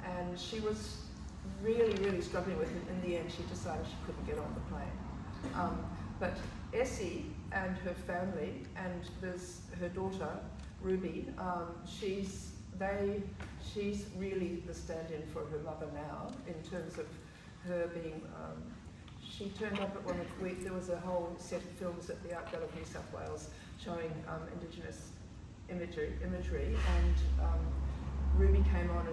C: and she was really, really struggling with it. In the end, she decided she couldn't get on the plane. But Essie and her family, and there's her daughter Ruby. She's really the stand-in for her mother now in terms of her being. She turned up at one of there was a whole set of films at the Art Gallery of New South Wales showing Indigenous imagery, and Ruby came on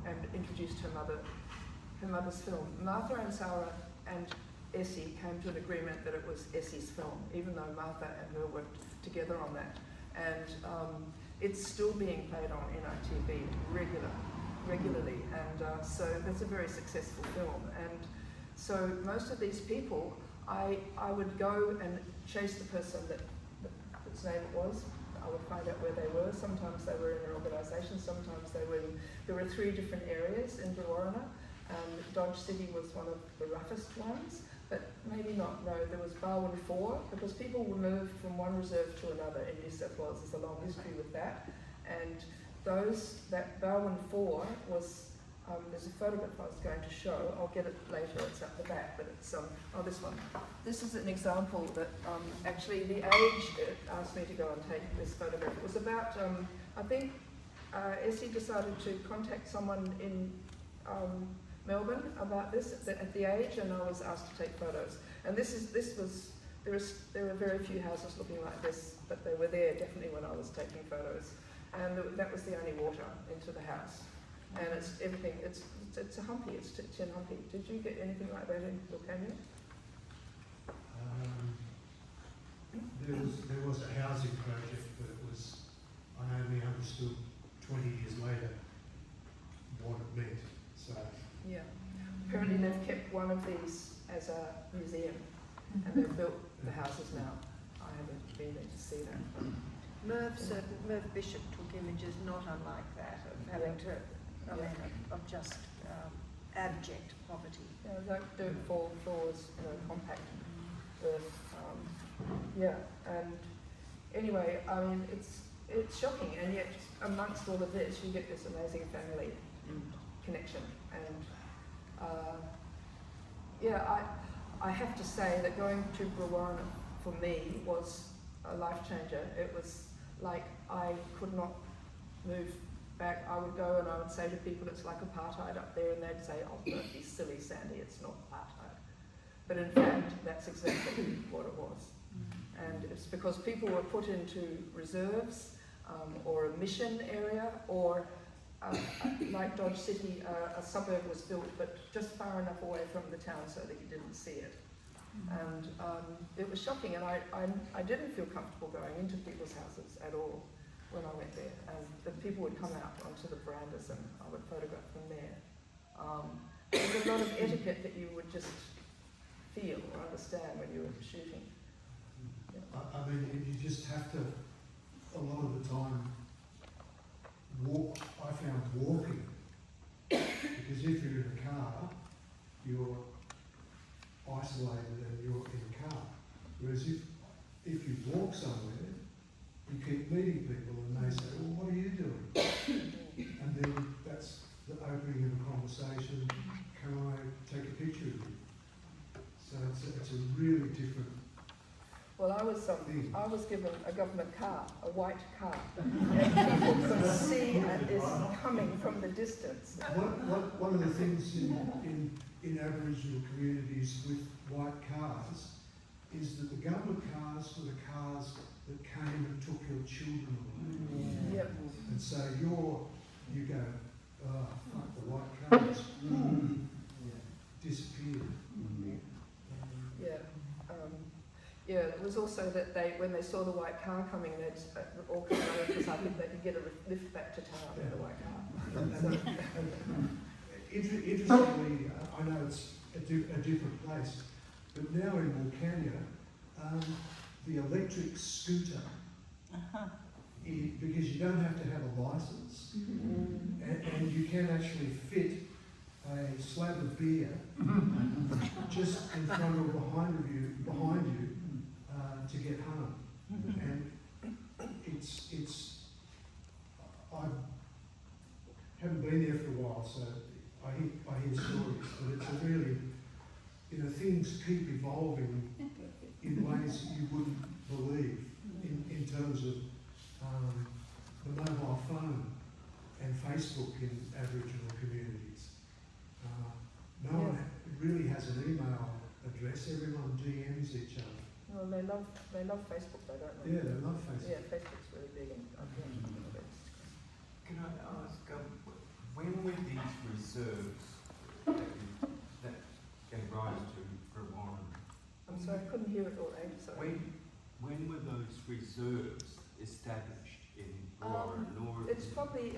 C: and introduced her mother's film. Martha and Sarah and Essie came to an agreement that it was Essie's film, even though Martha and her worked together on that. And it's still being played on NITV regularly, and so that's a very successful film. And so most of these people, I would go and chase the person whose name it was. I would find out where they were. Sometimes they were in an organisation, sometimes they were in, there were 3 different areas in Brewarrina. Dodge City was one of the roughest ones, but maybe not. No, there was Barwon 4, because people were moved from one reserve to another in New South Wales. There's a long history with that. And that Barwon 4 was, there's a photograph I was going to show. I'll get it later, it's at the back, but it's, this one. This is an example that actually the Age asked me to go and take this photograph. It was about, I think Essie decided to contact someone in Melbourne about this at the Age, and I was asked to take photos. And there were very few houses looking like this, but they were there definitely when I was taking photos. And that was the only water into the house. And it's everything. It's a humpy. It's tin humpy. Did you get anything like that in your canyon?
H: There was a housing project, but it was, I only understood 20 years later what it meant. So.
C: Yeah. Apparently they've kept one of these as a museum, and they've built the houses now. I haven't been there to see that.
E: Merv Bishop took images not unlike that, of having to, of just abject poverty.
C: Yeah, like dirt floors, compact earth. And anyway, I mean, it's shocking, and yet amongst all of this, you get this amazing family connection. And I have to say that going to Brewarrina for me was a life changer. It was like I could not move back. I would go and I would say to people, it's like apartheid up there, and they'd say, oh, don't be silly, Sandy, it's not apartheid. But in fact, that's exactly what it was. And it's because people were put into reserves or a mission area, or like Dodge City, a suburb was built, but just far enough away from the town so that you didn't see it. And it was shocking, and I didn't feel comfortable going into people's houses at all when I went there. And the people would come out onto the verandas, and I would photograph them there. There's a lot of etiquette that you would just feel or understand when you were shooting. Yeah.
H: I mean, you just have to, a lot of the time, walk. I found walking, because if you're in a car, you're isolated and you're in a car. Whereas if you walk somewhere, you keep meeting people and they say, well, what are you doing? And then that's the opening of a conversation. Can I take a picture of you? So it's a really different.
C: Well, I was given a government car, a white car, and people could see this coming from the distance.
H: One of the things in Aboriginal communities with white cars is that the government cars were the cars that came and took your children away.
C: Yep.
H: And so you go, oh, fuck, the white cars disappeared.
C: Yeah, it was also that when they saw the white car coming, they'd all come running because I think they could get a lift back to town in the white car.
H: Interestingly, I know it's a different place, but now in Wilcannia, the electric scooter, because you don't have to have a license, and you can actually fit a slab of beer just in front or behind you to get home. And I haven't been there for a while, so I hear stories, but it's a really, things keep evolving in ways you wouldn't believe in terms of the mobile phone and Facebook in Aboriginal communities. No one really has an email address. Everyone DMs each other.
C: Well, they love Facebook, though, don't they?
H: Yeah, they love Facebook.
C: Yeah, Facebook's really big in
G: Can I ask, when were these reserves that gave rise to Rwanda?
C: I'm sorry, I couldn't hear it all, sorry.
G: When were those reserves established in Rwanda?
C: It's probably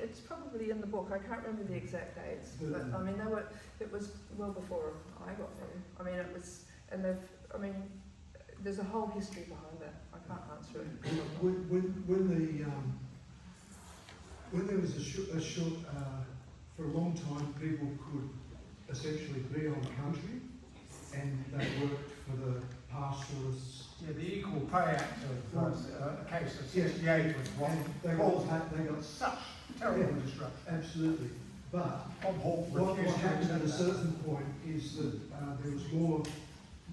C: in the book. I can't remember the exact dates, but I mean it was well before I got there. I mean there's a whole history behind that. I can't answer it.
H: When there was a short for a long time, people could essentially be on country, and they worked for the pastoralists.
F: Yeah, the Equal Pay Act of a case of 68 was one.
H: They got
F: Such terrible disruption.
H: Absolutely. But
F: Bob Hawke
H: what
F: refused to
H: happened at a
F: accept that.
H: certain point is that there was more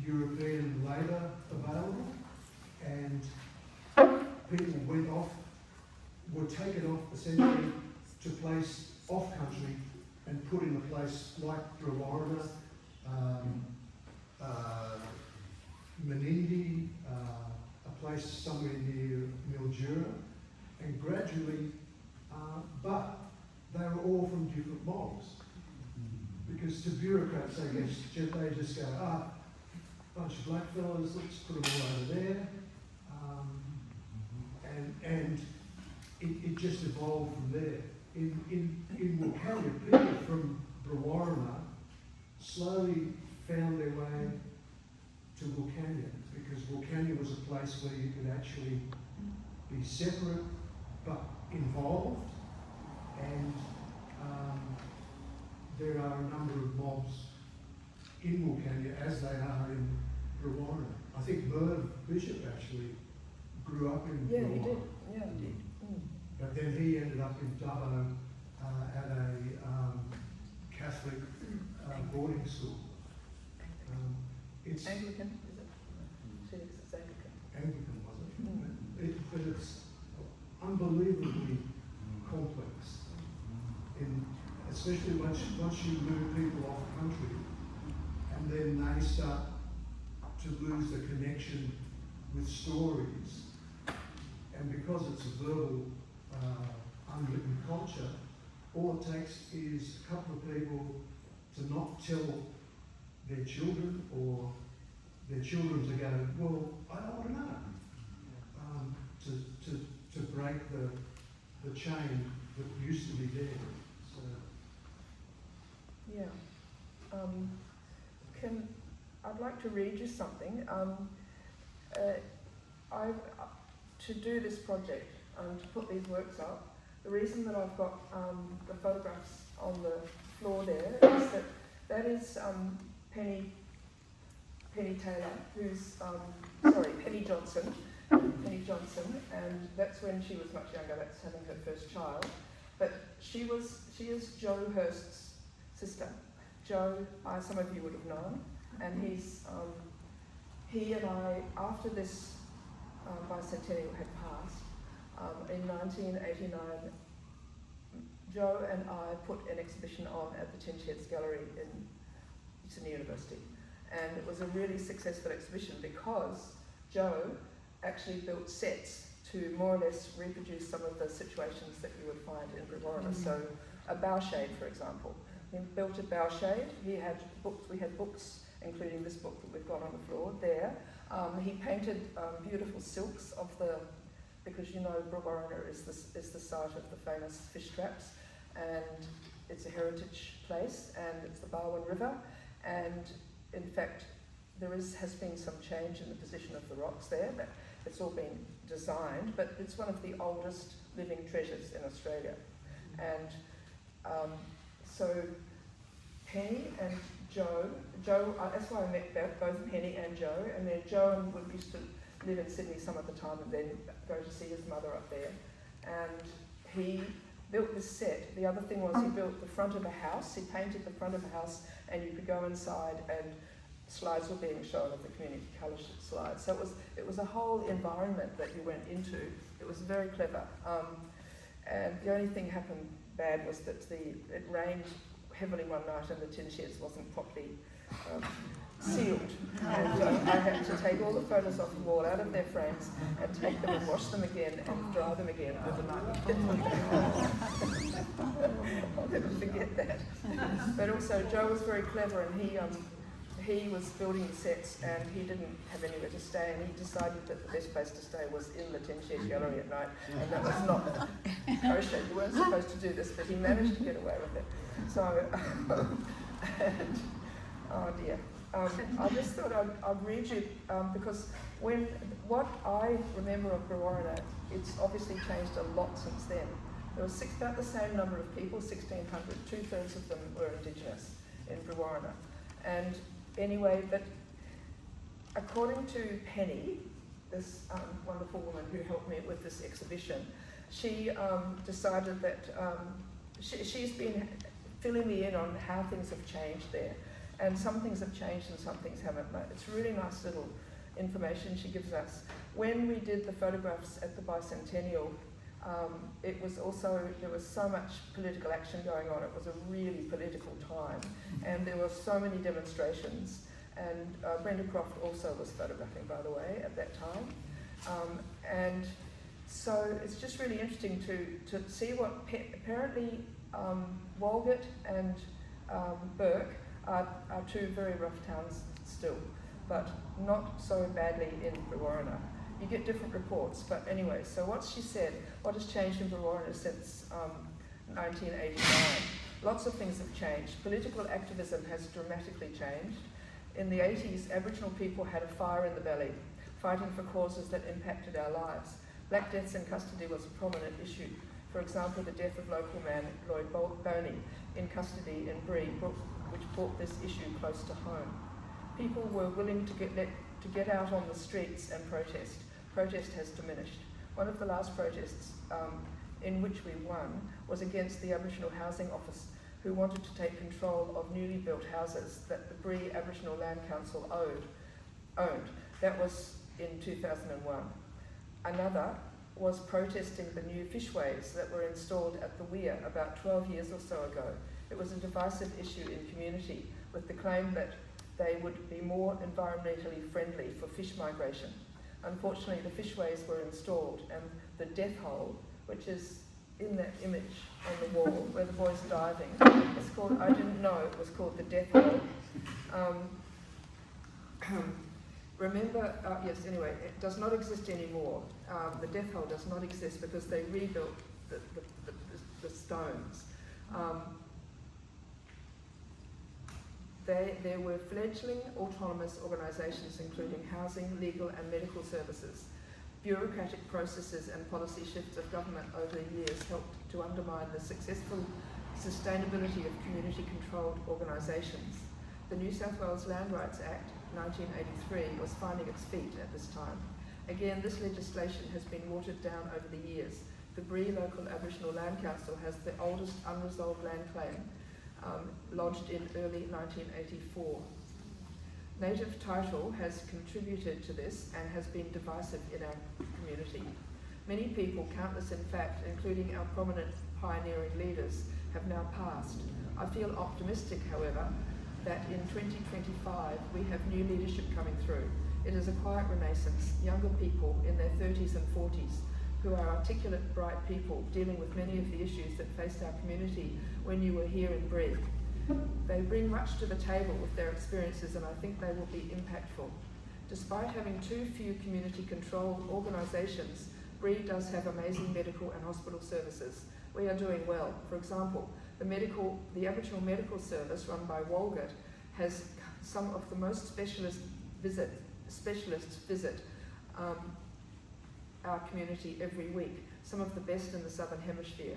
H: European labour available, and people were taken off essentially to place off country and put in a place like Brewarrina, Menindee, a place somewhere near Mildura, and gradually, but they were all from different mobs. Because to bureaucrats, they just go, bunch of black fellas, let's put them all over there. And it just evolved from there. In Wilcannia, people from Brewarrina slowly found their way to Wilcannia, because Wilcannia was a place where you could actually be separate but involved, and there are a number of mobs in Wilcannia as they are in Brewarrina. I think Merv Bishop actually grew up in
C: Yeah,
H: Brewarrina.
C: he did. Yeah, he did.
H: But then he ended up in Dubbo at a Catholic boarding school. It's
C: Anglican, is it? It's Anglican.
H: Anglican, was it? But it's unbelievably complex. Especially once you move people off country, and then they start to lose the connection with stories. And because it's a verbal, unwritten culture, all it takes is a couple of people to not tell their children, or their children to go, well, I don't want to know, to break the chain that used to be there. So.
C: Yeah. I'd like to read you something. To do this project, to put these works up, the reason that I've got the photographs on the floor there is that is Penny Taylor, who's Penny Johnson, and that's when she was much younger. That's having her first child, but she is Joe Hurst's sister. Joe, some of you would have known, and he and I, after this bicentennial had passed, in 1989, Joe and I put an exhibition on at the Chinchets Gallery in Sydney University, and it was a really successful exhibition because Joe actually built sets to more or less reproduce some of the situations that you would find in Brewarrina. So a bow shade, for example. He built a bow shade. We had books, including this book that we've got on the floor there. He painted beautiful silks of because you know Brewarrina is the site of the famous fish traps, and it's a heritage place, and it's the Barwon River, and in fact has been some change in the position of the rocks there, but it's all been designed, but it's one of the oldest living treasures in Australia. And so Penny and Joe, that's why I met both Penny and Joe, and then Joe would used to live in Sydney some of the time and then go to see his mother up there. And he built this set. The other thing was he built the front of a house. He painted the front of a house, and you could go inside and slides were being shown of the community colour slides. So it was a whole environment that you went into. It was very clever. And the only thing happened bad was that it rained heavily one night and the tin sheds wasn't properly sealed. And I had to take all the photos off the wall out of their frames and take them and wash them again and dry them again overnight. I'll never forget that. But also Joe was very clever, and he was building the sets and he didn't have anywhere to stay, and he decided that the best place to stay was in the tin shed gallery at night, and that was not kosher. You weren't supposed to do this, but he managed to get away with it. So, and, oh dear. I just thought I'd read you, because what I remember of Brewarrina, it's obviously changed a lot since then. There was about the same number of people, 1,600, 2/3 of them were Indigenous in Brewarrina. And anyway, but according to Penny, this wonderful woman who helped me with this exhibition, she decided that she's been filling me in on how things have changed there. And some things have changed and some things haven't. It's really nice little information she gives us. When we did the photographs at the bicentennial, it was also, there was so much political action going on. It was a really political time. And there were so many demonstrations. And Brenda Croft also was photographing, by the way, at that time. And so it's just really interesting to see what, apparently Walgett and Burke are two very rough towns still, but not so badly in Brewarrina. You get different reports, but anyway, so what she said, what has changed in Brewarrina since 1989? Lots of things have changed. Political activism has dramatically changed. In the 80s, Aboriginal people had a fire in the belly, fighting for causes that impacted our lives. Black deaths in custody was a prominent issue. For example, the death of local man Lloyd Boney in custody in Bree, which brought this issue close to home. People were willing to get out on the streets and protest. Protest has diminished. One of the last protests in which we won was against the Aboriginal Housing Office, who wanted to take control of newly built houses that the Bree Aboriginal Land Council owned. That was in 2001. Another was protesting the new fishways that were installed at the weir about 12 years or so ago. It was a divisive issue in community, with the claim that they would be more environmentally friendly for fish migration. Unfortunately, the fishways were installed, and the death hole, which is in that image on the wall where the boy's diving, it's called, I didn't know it was called the death hole. Remember, yes, anyway, it does not exist anymore. The death hole does not exist because they rebuilt the stones. There were fledgling autonomous organisations including housing, legal and medical services. Bureaucratic processes and policy shifts of government over the years helped to undermine the successful sustainability of community-controlled organisations. The New South Wales Land Rights Act 1983 was finding its feet at this time. Again, this legislation has been watered down over the years. The Bree Local Aboriginal Land Council has the oldest unresolved land claim, lodged in early 1984. Native title has contributed to this and has been divisive in our community. Many people, countless in fact, including our prominent pioneering leaders, have now passed. I feel optimistic, however, that in 2025 we have new leadership coming through. It is a quiet renaissance, younger people in their 30s and 40s who are articulate, bright people dealing with many of the issues that faced our community when you were here in Bree. They bring much to the table with their experiences, and I think they will be impactful. Despite having too few community-controlled organisations, Bree does have amazing medical and hospital services. We are doing well. For example, the Aboriginal Medical Service run by Walgett has some of the most specialists visit our community every week, some of the best in the Southern Hemisphere.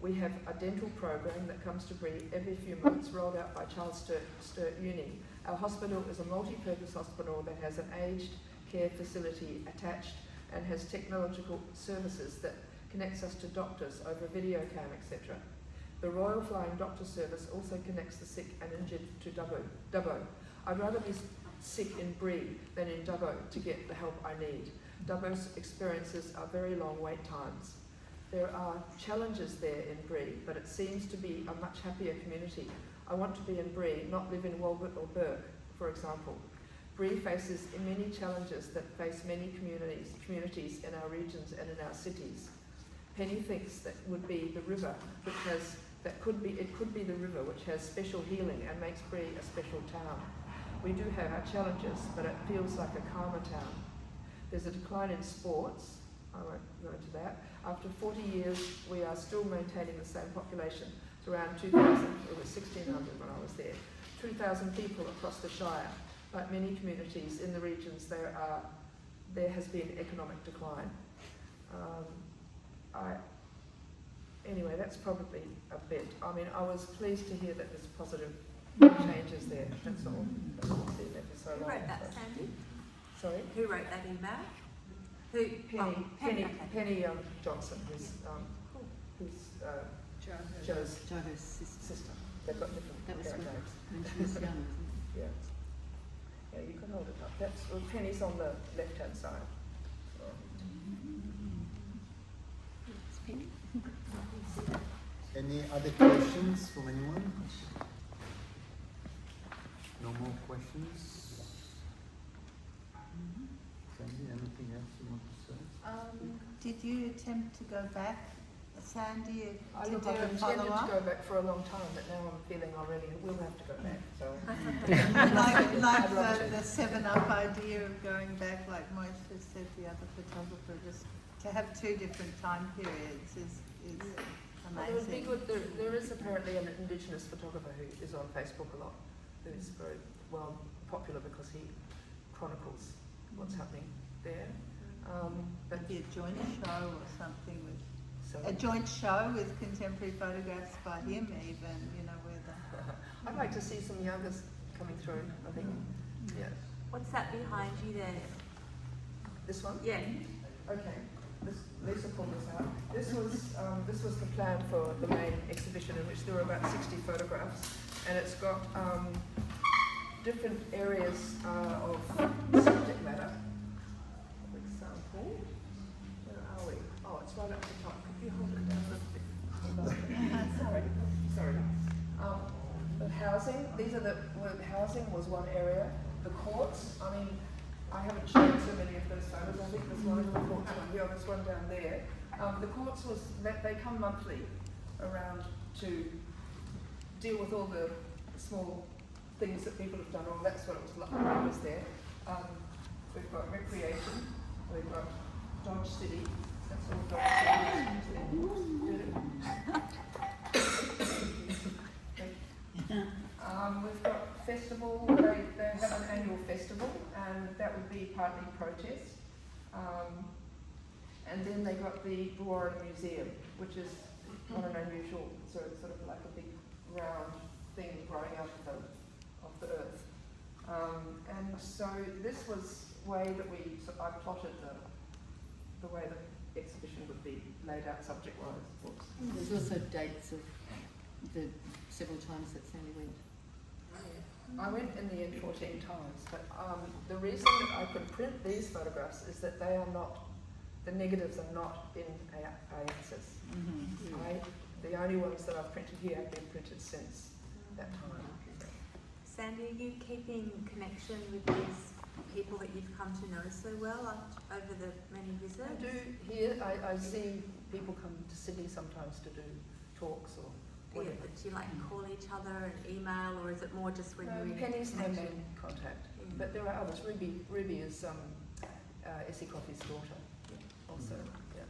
C: We have a dental program that comes to Bree every few months, rolled out by Charles Sturt Uni. Our hospital is a multi-purpose hospital that has an aged care facility attached and has technological services that connects us to doctors over video cam, etc. The Royal Flying Doctor Service also connects the sick and injured to Dubbo. I'd rather be sick in Bree than in Dubbo to get the help I need. Dubbo's experiences are very long wait times. There are challenges there in Bree, but it seems to be a much happier community. I want to be in Bree, not live in Walgett or Burke, for example. Bree faces many challenges that face many communities in our regions and in our cities. Penny thinks that would be the river, it could be the river which has special healing and makes Bree a special town. We do have our challenges, but it feels like a calmer town. There's a decline in sports. I won't go into that. After 40 years, we are still maintaining the same population. It's around 2,000, it was 1,600 when I was there. 2,000 people across the Shire. Like many communities in the regions, there has been economic decline. Anyway, that's probably a bit. I mean, I was pleased to hear that there's positive changes there. That's all. I haven't seen that for so long.
K: Who wrote that, Sandy?
C: Sorry?
K: Who wrote that email?
C: Penny Johnson, who's Joe's sister. They've got different
D: That was
C: names.
D: when she was young, wasn't
C: Yeah. Yeah, you can hold it up. Penny's on the left-hand side.
D: It's Penny.
B: Any other questions from anyone? No more questions? Sandy, anything else you want to say?
I: Did you attempt to go back, Sandy,
C: I
I: to do a
C: intended to
I: follow-up?
C: go back for a long time, but now I'm feeling I really will have to go back. So
I: like the 7-Up idea of going back, like Moshe said, the other photographer, just to have 2 different time periods is
C: well, it would be
I: amazing.
C: good. There is apparently an Indigenous photographer who is on Facebook a lot, who is very well popular because he chronicles what's happening there. But
I: Maybe a joint show or something with
C: so
I: a joint show with contemporary photographs by him, even, you know, where the
C: I'd like to see some youngers coming through. I think, yeah.
K: What's that behind you there?
C: This one.
K: Yeah.
C: Okay. Lisa pulled this out. This was the plan for the main exhibition, in which there were about 60 photographs, and it's got different areas of subject matter. For example, where are we? Oh, it's right up the top. Could you hold it down a little bit? Sorry. The housing. Housing was one area. The courts. I mean, I haven't shown so many of those photos. I think there's one in the court down here, there's one down there. The courts they come monthly around to deal with all the small things that people have done. Well, that's what it was like when I was there. We've got recreation, we've got Dodge City, that's all Dodge City. We've got festival, they have an annual festival, and that would be partly protest. And then they got the Brewarrina Museum, which is not an unusual, so it's sort of like a big round thing growing out of the earth. And so this was way that I plotted the way the exhibition would be laid out subject-wise.
D: There's also dates of the several times that Sandy went.
C: I went in the end 14 times, but the reason that I could print these photographs is that they are not, the negatives are not in AXS. The only ones that I've printed here have been printed since that time.
K: Sandy, are you keeping connection with these people that you've come to know so well over the many visits?
C: I do here. I see people come to Sydney sometimes to do talks or whatever.
K: Yeah, but do you like call each other and email, or is it more just when you're in
C: Penny's my
K: connection?
C: main contact.
K: Yeah.
C: But there are others. Ruby is Essie Coffey's daughter, also. Yeah.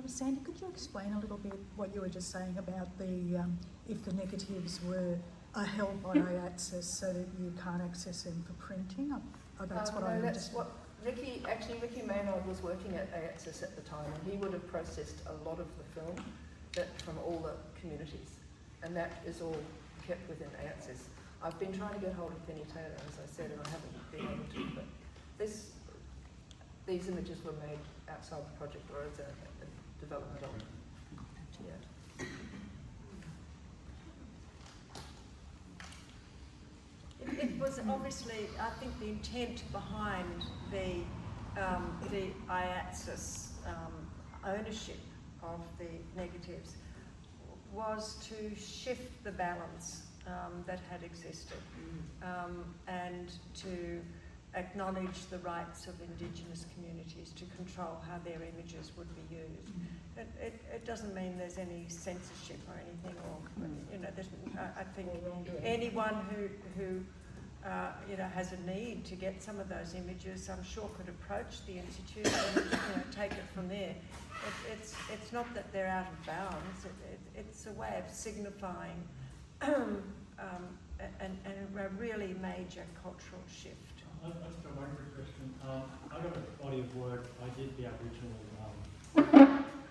L: Sandy, could you explain a little bit what you were just saying about the if the negatives are held by AAccess so that you can't access them for printing? That's what I
C: that's
L: understand.
C: what Ricky Maynard was working at AAccess at the time, and he would have processed a lot of the film from all the communities, and that is all kept within AAccess. I've been trying to get hold of Penny Taylor, as I said, and I haven't been able to, but these images were made outside the project or as a development of it. Yeah.
E: It was obviously, I think, the intent behind the IATSIS ownership of the negatives was to shift the balance that had existed and to acknowledge the rights of Indigenous communities to control how their images would be used. It doesn't mean there's any censorship or anything, or I think anyone who has a need to get some of those images, I'm sure, could approach the institute and take it from there. It's not that they're out of bounds. It's a way of signifying a really major cultural shift.
M: I've got one quick question. I got a body of work. I did the Aboriginal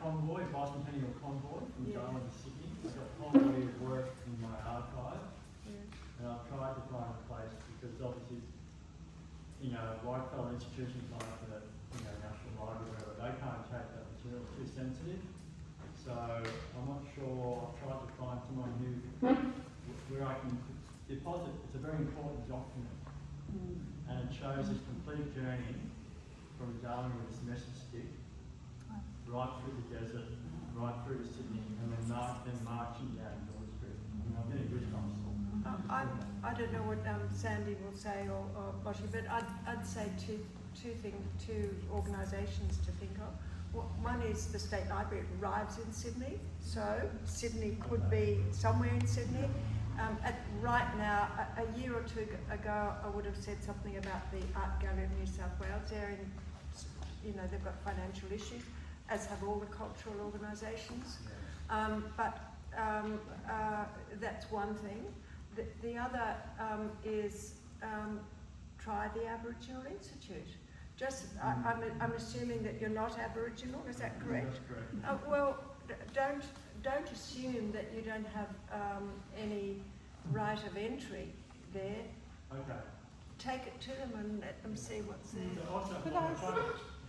M: convoy, bicentennial convoy from Darwin to Sydney. I got a whole body of work in my archive, and I've tried to find a place because obviously, white fellow institutions like the National Library, whatever, they can't take that material, too sensitive. So I'm not sure. I've tried to find someone where I can deposit. It's a very important document. And it shows this complete journey from Darwin with this message stick, right through the desert, right through to Sydney, and then marching down George Street. I've been a goosebumps.
E: I don't know what Sandy will say or Moshe, but I'd say two organisations to think of. One is the State Library. It arrives in Sydney, so Sydney could be somewhere in Sydney. Right now, a year or two ago, I would have said something about the Art Gallery of New South Wales. They've got financial issues, as have all the cultural organisations. That's one thing. The other is try the Aboriginal Institute. I'm assuming that you're not Aboriginal. Is that correct?
M: That's correct.
E: Well, don't assume that you don't have any right of entry there.
M: Okay.
E: Take it to them and let them see what's there.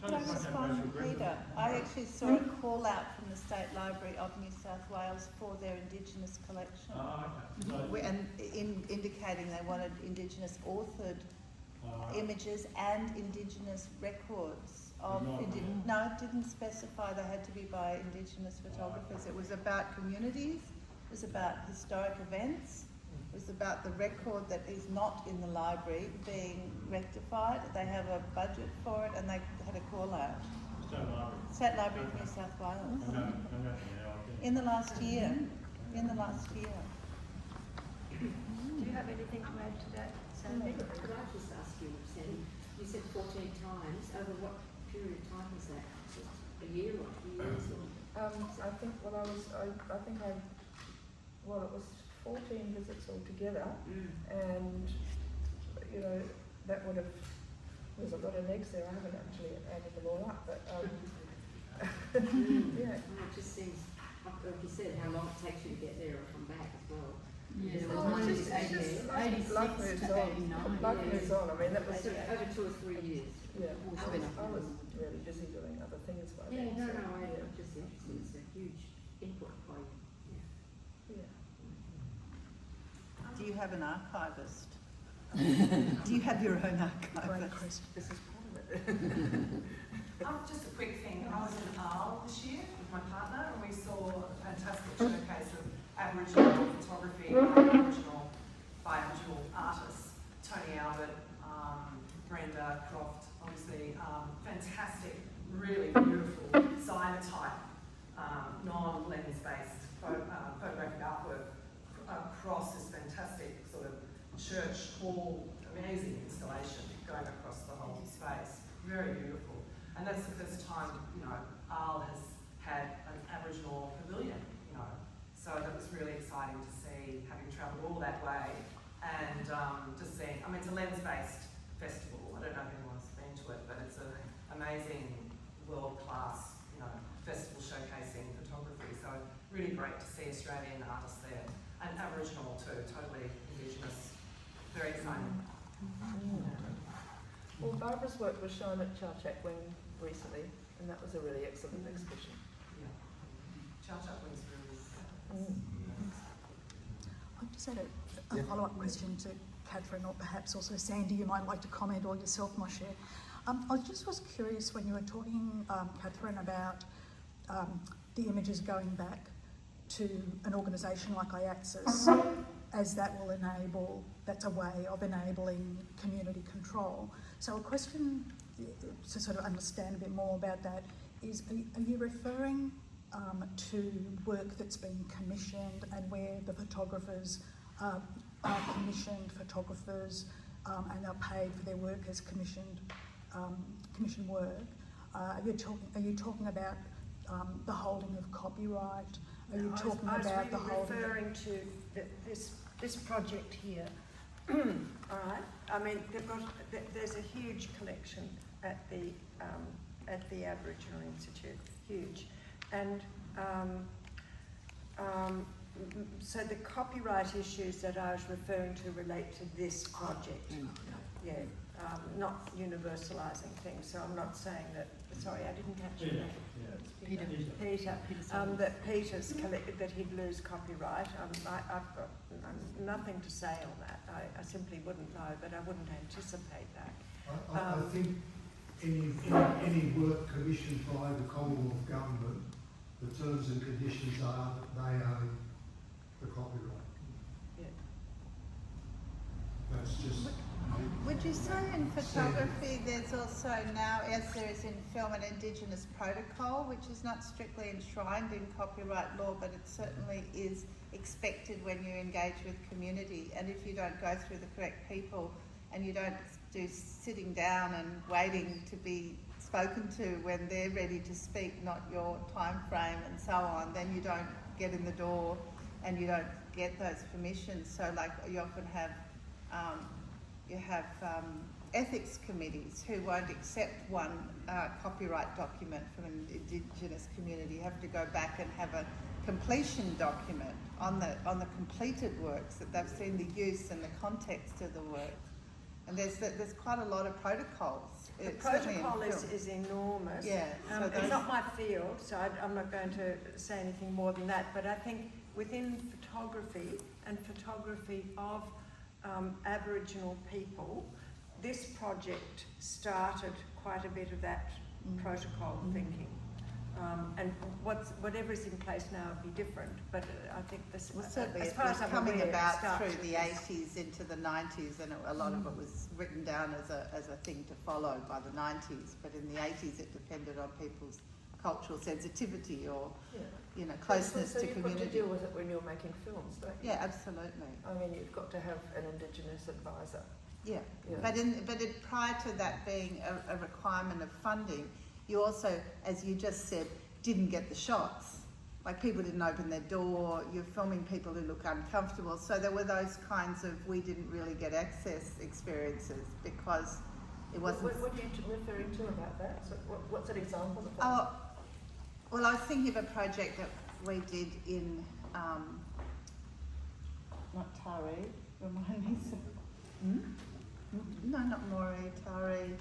I: Could I respond, Peter? I actually saw a call out from the State Library of New South Wales for their Indigenous collection, and indicating they wanted Indigenous authored images and Indigenous records of no, it didn't specify they had to be by Indigenous photographers. It was about communities, it was about historic events, it was about the record that is not in the library being rectified. They have a budget for it, and they had a call out. State Library of New South Wales. In the last year. Do
E: you have anything to add to that, Sandy?
D: Could I just ask you, Sandy, you said 14 times, over what period of time was that? Just a year or 2 years?
C: I think it was 14 visits altogether, and that would have, there's a lot of legs there. I haven't actually added them all up, but yeah.
D: It just seems, like you said, how long it takes you to get there or come back as well.
C: Yeah, life moves on. Life moves on. I mean, that was
D: over 2 or 3 years.
C: Yeah, I was really busy doing other things by then.
D: I'm just interested. It's a huge input by you.
C: Yeah.
I: Do you have an archivist? Do you have your own archivist?
C: This is part of it.
N: Just a quick thing. I was in Arles this year with my partner, and we saw a fantastic showcase of Aboriginal photography by Aboriginal artists. Tony Albert, Brenda Croft, obviously fantastic, really beautiful cyanotype, non-lens-based photographic artwork across this fantastic sort of church hall, amazing installation going across the whole space, very beautiful. And that's the first time, Arles has had an Aboriginal pavilion, so that was really exciting to see, having travelled all that way and just seeing, it's a lens-based festival. I don't know if anyone's been to it, but it's an amazing world-class, festival showcasing photography. So really great to see Australian artists there, and Aboriginal too, totally Indigenous. Very exciting.
C: Well, Barbara's work was shown at Chowchak Wing recently, and that was a really excellent exhibition.
N: Yeah. Chowchak Wing's really
L: I just had a follow-up question to Catherine, or perhaps also Sandy. You might like to comment, or yourself, Moshe. I just was curious when you were talking, Catherine, about the images going back to an organisation like IATSIS, as that will that's a way of enabling community control. So a question to sort of understand a bit more about that is, are you referring to work that's been commissioned and where the photographers are commissioned photographers and are paid for their work as commissioned work? Are you talking about the holding of copyright? Are you talking about the holding?
E: Referring to this project here. All right. I mean, there's a huge collection at the Aboriginal Institute, huge, and so the copyright issues that I was referring to relate to this project. Yeah, not universalising things. So I'm not saying that. Sorry, I didn't catch your name. Peter. That Peter's that he'd lose copyright. I've got nothing to say on that. I simply wouldn't know, but I wouldn't anticipate that.
H: I think any work commissioned by the Commonwealth Government, the terms and conditions are that they own the copyright.
E: Yeah.
H: That's just.
I: Would you say in photography there's also now, as there is in film, an Indigenous protocol, which is not strictly enshrined in copyright law, but it certainly is expected when you engage with community, and if you don't go through the correct people and you don't do sitting down and waiting to be spoken to when they're ready to speak, not your time frame and so on, then you don't get in the door and you don't get those permissions. So like you often have ethics committees who won't accept one copyright document from an Indigenous community. You have to go back and have a completion document on the completed works, that they've seen the use and the context of the work. And there's quite a lot of protocols.
E: The protocol is enormous.
I: Yeah.
E: It's not my field, so I'm not going to say anything more than that. But I think within photography and photography of Aboriginal people, this project started quite a bit of that protocol thinking. And whatever is in place now will be different, but I think this,
I: certainly
E: as far as I'm
I: coming
E: aware,
I: about
E: started
I: through the 80s into the 90s, and a lot of it was written down as a thing to follow by the 90s, but in the 80s it depended on people's cultural sensitivity or closeness to community. So
C: you've got to deal with it when you're making films, don't you?
I: Yeah, absolutely.
C: I mean, you've got to have an Indigenous advisor.
I: Yeah, but prior to that being a requirement of funding, you also, as you just said, didn't get the shots. Like people didn't open their door, you're filming people who look uncomfortable. So there were those kinds of, we didn't really get access experiences because it wasn't...
C: What are you referring to about that? So what's an example of that?
I: Oh, well, I was thinking of a project that we did in, not Tari, remind me. No, not Moree, Tari,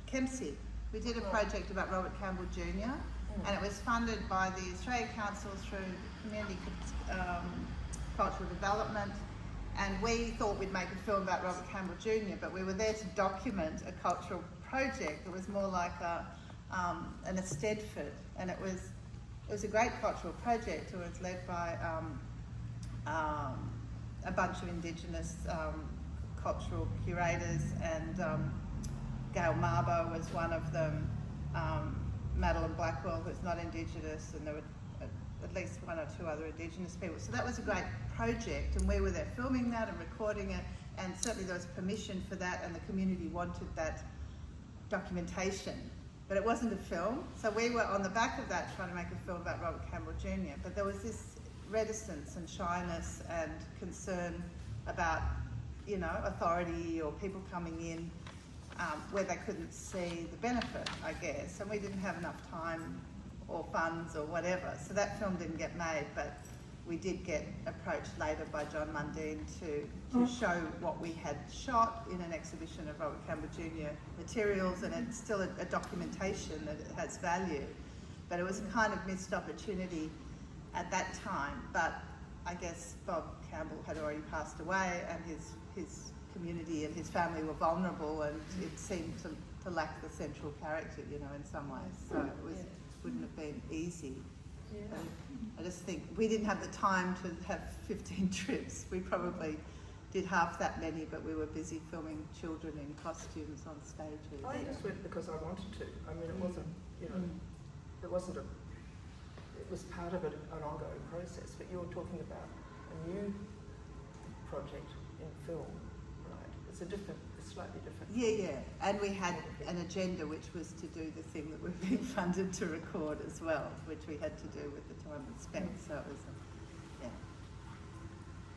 I: Kempsey. We did a project about Robert Campbell Jr. And it was funded by the Australia Council through Community Cultural Development. And we thought we'd make a film about Robert Campbell Jr., but we were there to document a cultural project. It was more like an Eisteddfod, and it was a great cultural project. It was led by a bunch of Indigenous cultural curators, and Gail Marbo was one of them, Madeline Blackwell, who's not Indigenous, and there were at least one or two other Indigenous people. So that was a great project, and we were there filming that and recording it, and certainly there was permission for that, and the community wanted that documentation. But it wasn't a film, so we were on the back of that trying to make a film about Robert Campbell Jr. But there was this reticence and shyness and concern about, you know, authority or people coming in where they couldn't see the benefit, I guess. And we didn't have enough time or funds or whatever, so that film didn't get made. But we did get approached later by John Mundine to show what we had shot in an exhibition of Robert Campbell Jr. materials, and it's still a documentation that it has value. But it was a kind of missed opportunity at that time. But I guess Bob Campbell had already passed away, and his community and his family were vulnerable, and it seemed to lack the central character, you know, in some ways. So it wouldn't have been easy. And I just think we didn't have the time to have 15 trips. We probably did half that many, but we were busy filming children in costumes on stages.
C: I just went because I wanted to. I mean, it wasn't, you know, it wasn't it was part of an ongoing process, but you're talking about a new project in film, right? It's slightly different.
I: Yeah. And we had an agenda which was to do the thing that we're being funded to record as well, which we had to do with the time we spent. So it was,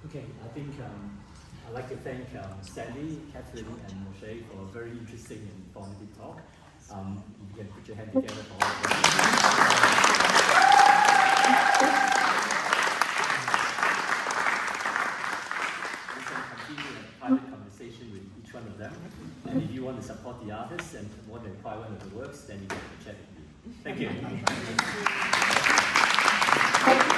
A: Okay, I think I'd like to thank Sandy, Catherine, and Moshe for a very interesting and informative talk. You can put your hand together for all of them. We can continue a private conversation with each one of them. And if you want to support the artists and want to acquire one of the works, then you can chat with me. Thank you.